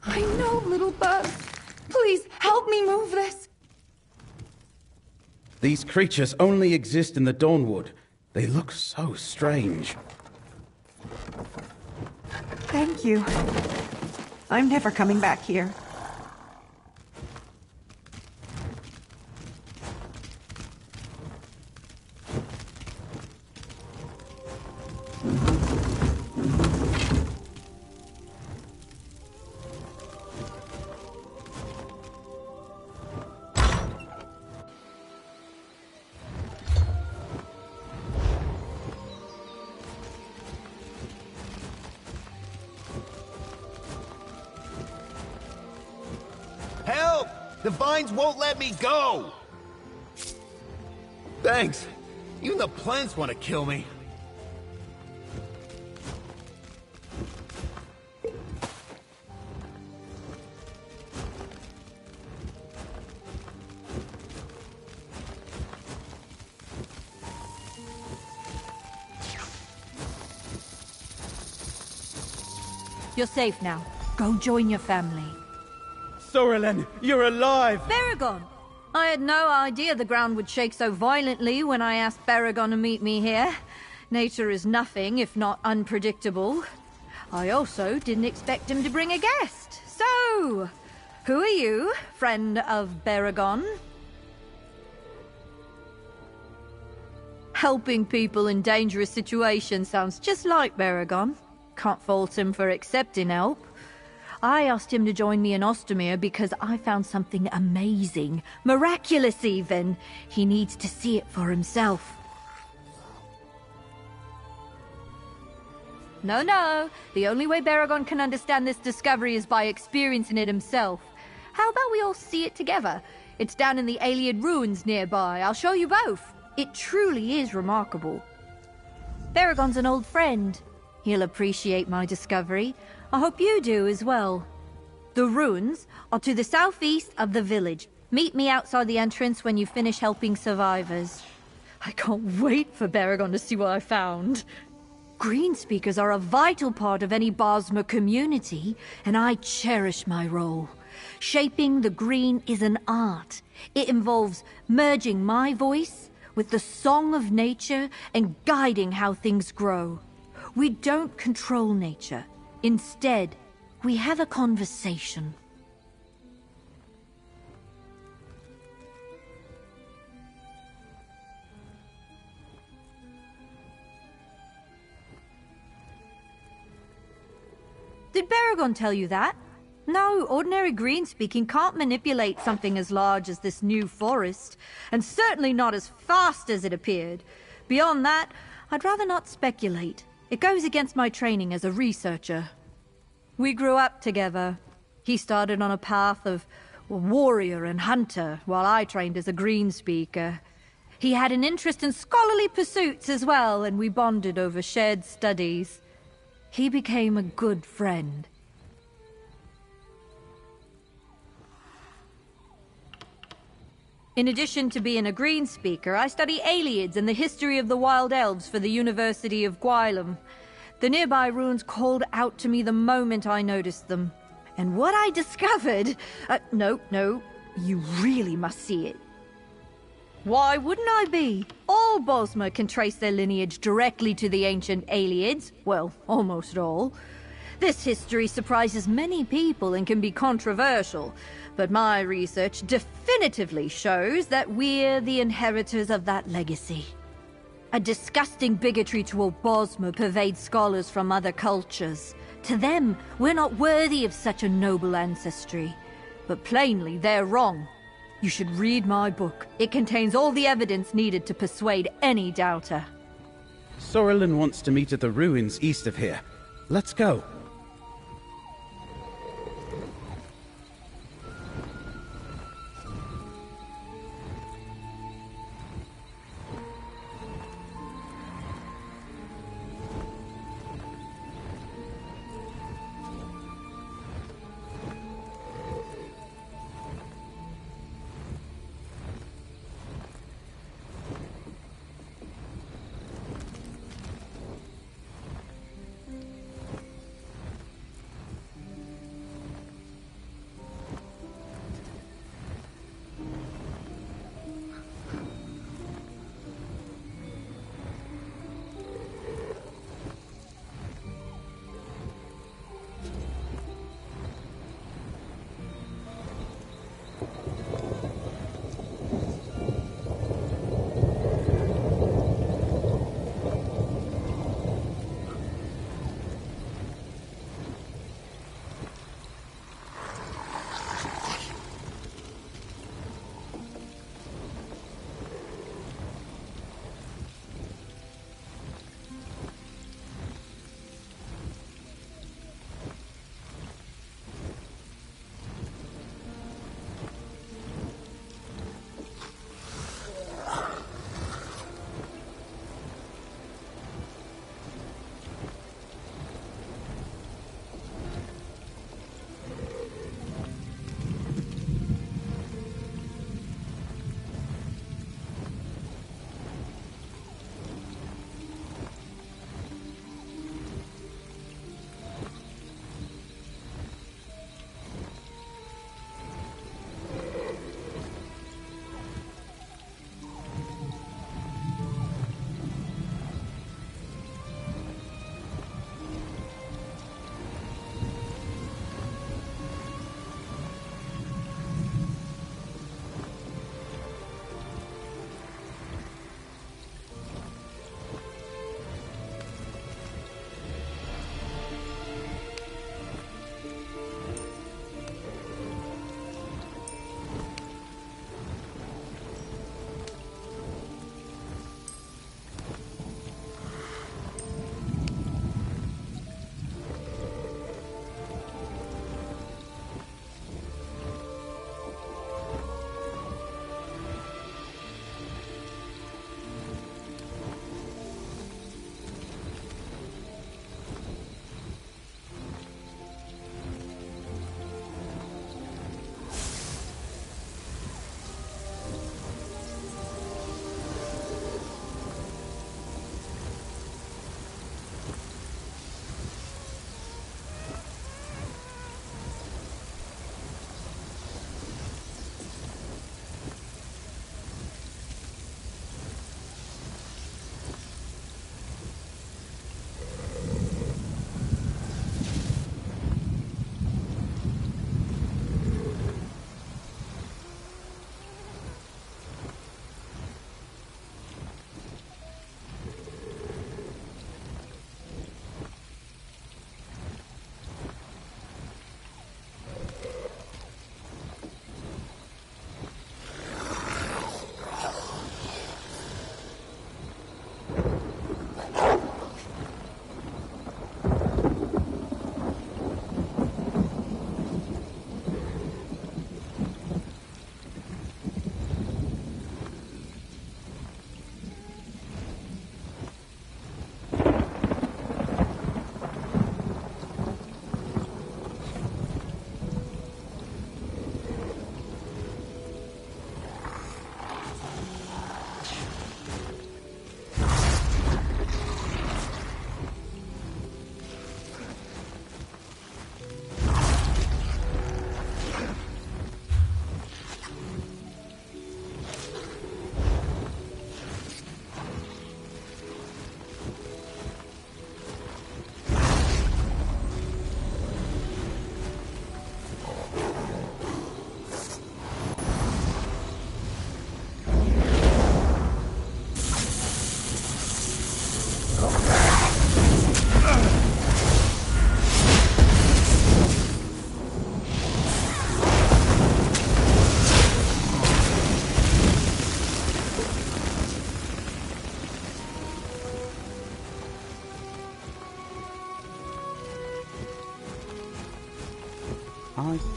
I know, little bug. Please, help me move this. These creatures only exist in the Dawnwood. They look so strange. Thank you. I'm never coming back here. The vines won't let me go! Thanks. Even the plants want to kill me. You're safe now. Go join your family. Sorelen, you're alive! Baragon! I had no idea the ground would shake so violently when I asked Baragon to meet me here. Nature is nothing if not unpredictable. I also didn't expect him to bring a guest. So, who are you, friend of Baragon? Helping people in dangerous situations sounds just like Baragon. Can't fault him for accepting help. I asked him to join me in Ostamir because I found something amazing, miraculous even. He needs to see it for himself. No. The only way Baragon can understand this discovery is by experiencing it himself. How about we all see it together? It's down in the Iliad ruins nearby. I'll show you both. It truly is remarkable. Baragon's an old friend. He'll appreciate my discovery. I hope you do as well. The ruins are to the southeast of the village. Meet me outside the entrance when you finish helping survivors. I can't wait for Baragon to see what I found. Green speakers are a vital part of any Bosmer community, and I cherish my role. Shaping the green is an art. It involves merging my voice with the song of nature and guiding how things grow. We don't control nature. Instead, we have a conversation. Did Baragon tell you that? No, ordinary green-speaking can't manipulate something as large as this new forest, and certainly not as fast as it appeared. Beyond that, I'd rather not speculate. It goes against my training as a researcher. We grew up together. He started on a path of warrior and hunter, while I trained as a green speaker. He had an interest in scholarly pursuits as well, and we bonded over shared studies. He became a good friend. In addition to being a green speaker, I study Iliads and the history of the wild elves for the University of Gwylem. The nearby ruins called out to me the moment I noticed them. And what I discovered... No, you really must see it. Why wouldn't I be? All Bosmer can trace their lineage directly to the ancient Iliads. Well, almost all. This history surprises many people and can be controversial, but my research definitively shows that we're the inheritors of that legacy. A disgusting bigotry toward Bosmer pervades scholars from other cultures. To them, we're not worthy of such a noble ancestry. But plainly, they're wrong. You should read my book. It contains all the evidence needed to persuade any doubter. Sorelen wants to meet at the ruins east of here. Let's go.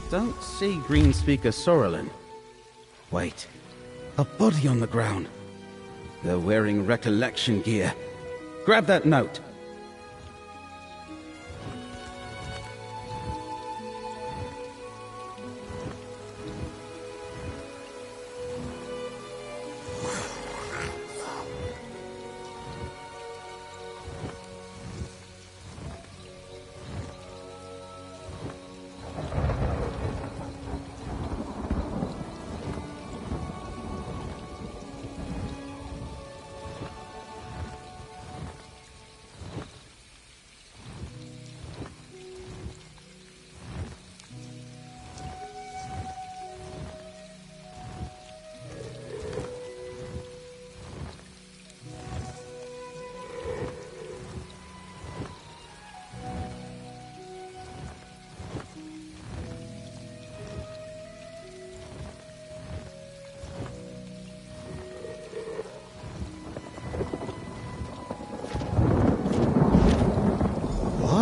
don't see Greenspeaker Sorrelin. Wait, a body on the ground. They're wearing recollection gear. Grab that note.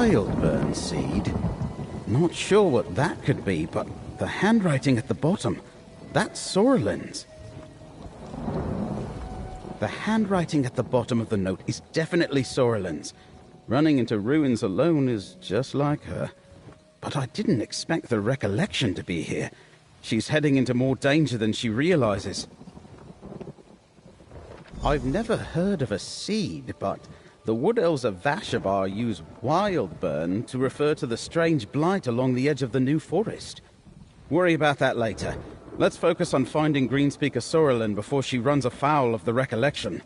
Wildburn seed? Not sure what that could be, but the handwriting at the bottom, that's Sorrelin's. The handwriting at the bottom of the note is definitely Sorrelin's. Running into ruins alone is just like her. But I didn't expect the recollection to be here. She's heading into more danger than she realizes. I've never heard of a seed, but the Wood Elves of Vashabar use Wildburn to refer to the strange blight along the edge of the New Forest. Worry about that later. Let's focus on finding Greenspeaker Sorrelin before she runs afoul of the Recollection.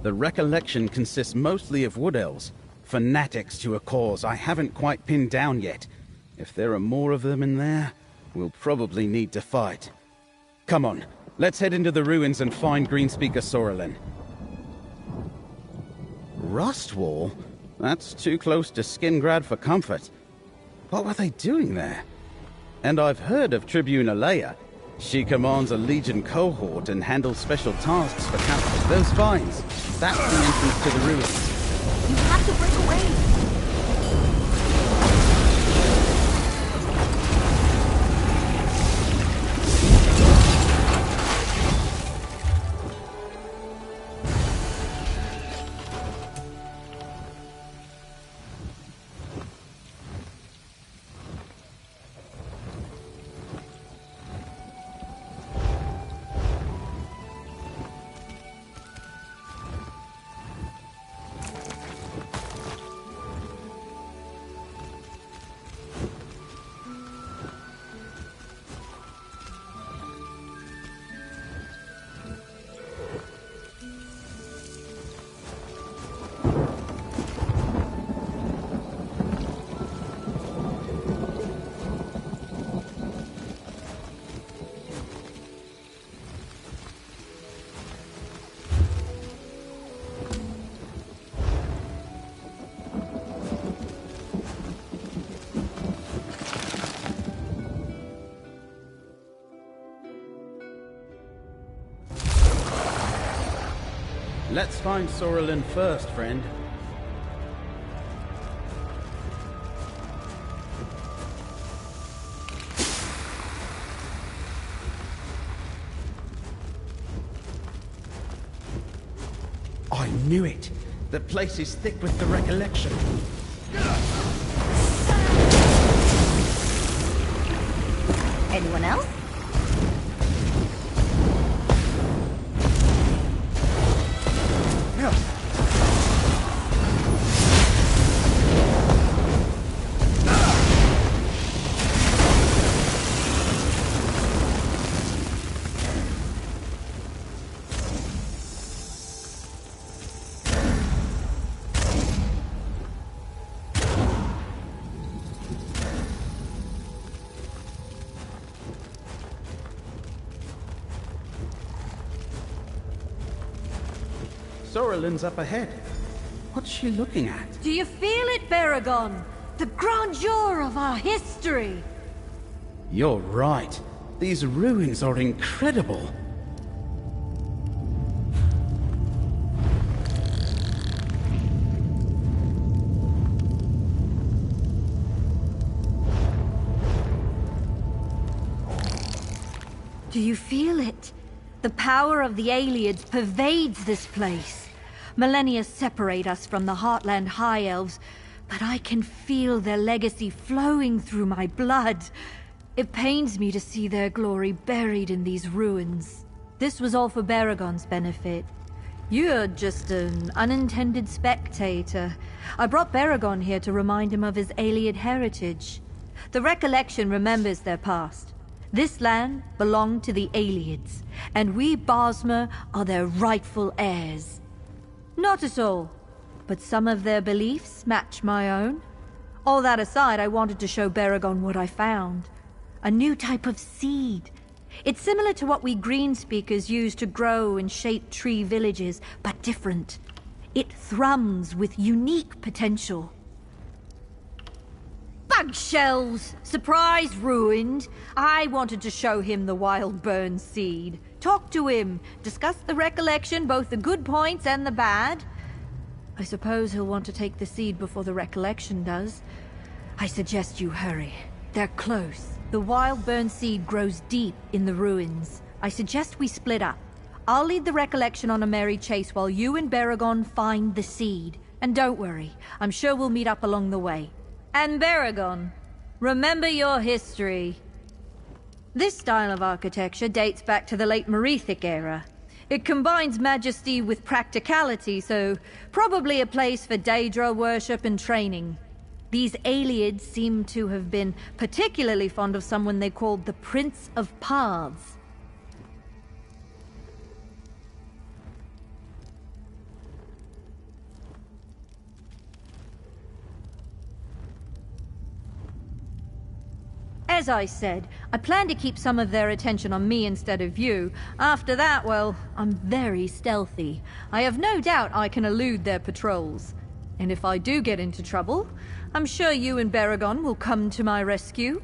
The Recollection consists mostly of Wood Elves, fanatics to a cause I haven't quite pinned down yet. If there are more of them in there, we'll probably need to fight. Come on, let's head into the ruins and find Greenspeaker Sorrelin. Rustwall? That's too close to Skingrad for comfort. What were they doing there? And I've heard of Tribune Alea. She commands a Legion cohort and handles special tasks for captures. Those vines, that's the entrance to the ruins. You have to break away! Let's find Sorrelin first, friend. I knew it! The place is thick with the recollection. Anyone else? Sorrelin's up ahead. What's she looking at? Do you feel it, Baragon? The grandeur of our history! You're right. These ruins are incredible. Do you feel it? The power of the Ayleids pervades this place. Millennia separate us from the Heartland High Elves, but I can feel their legacy flowing through my blood. It pains me to see their glory buried in these ruins. This was all for Baragon's benefit. You're just an unintended spectator. I brought Baragon here to remind him of his Ayleid heritage. The recollection remembers their past. This land belonged to the Ayleids, and we Bosmer are their rightful heirs. Not at all, but some of their beliefs match my own. All that aside, I wanted to show Baragon what I found. A new type of seed. It's similar to what we Greenspeakers use to grow and shape tree villages, but different. It thrums with unique potential. Bug shells! Surprise ruined! I wanted to show him the wild burn seed. Talk to him. Discuss the recollection, both the good points and the bad. I suppose he'll want to take the seed before the recollection does. I suggest you hurry. They're close. The wild burn seed grows deep in the ruins. I suggest we split up. I'll lead the recollection on a merry chase while you and Baragon find the seed. And don't worry, I'm sure we'll meet up along the way. And Baragon, remember your history. This style of architecture dates back to the late Merethic era. It combines majesty with practicality, so probably a place for Daedra worship and training. These Ayleids seem to have been particularly fond of someone they called the Prince of Paths. As I said, I plan to keep some of their attention on me instead of you. After that, well, I'm very stealthy. I have no doubt I can elude their patrols. And if I do get into trouble, I'm sure you and Baragon will come to my rescue.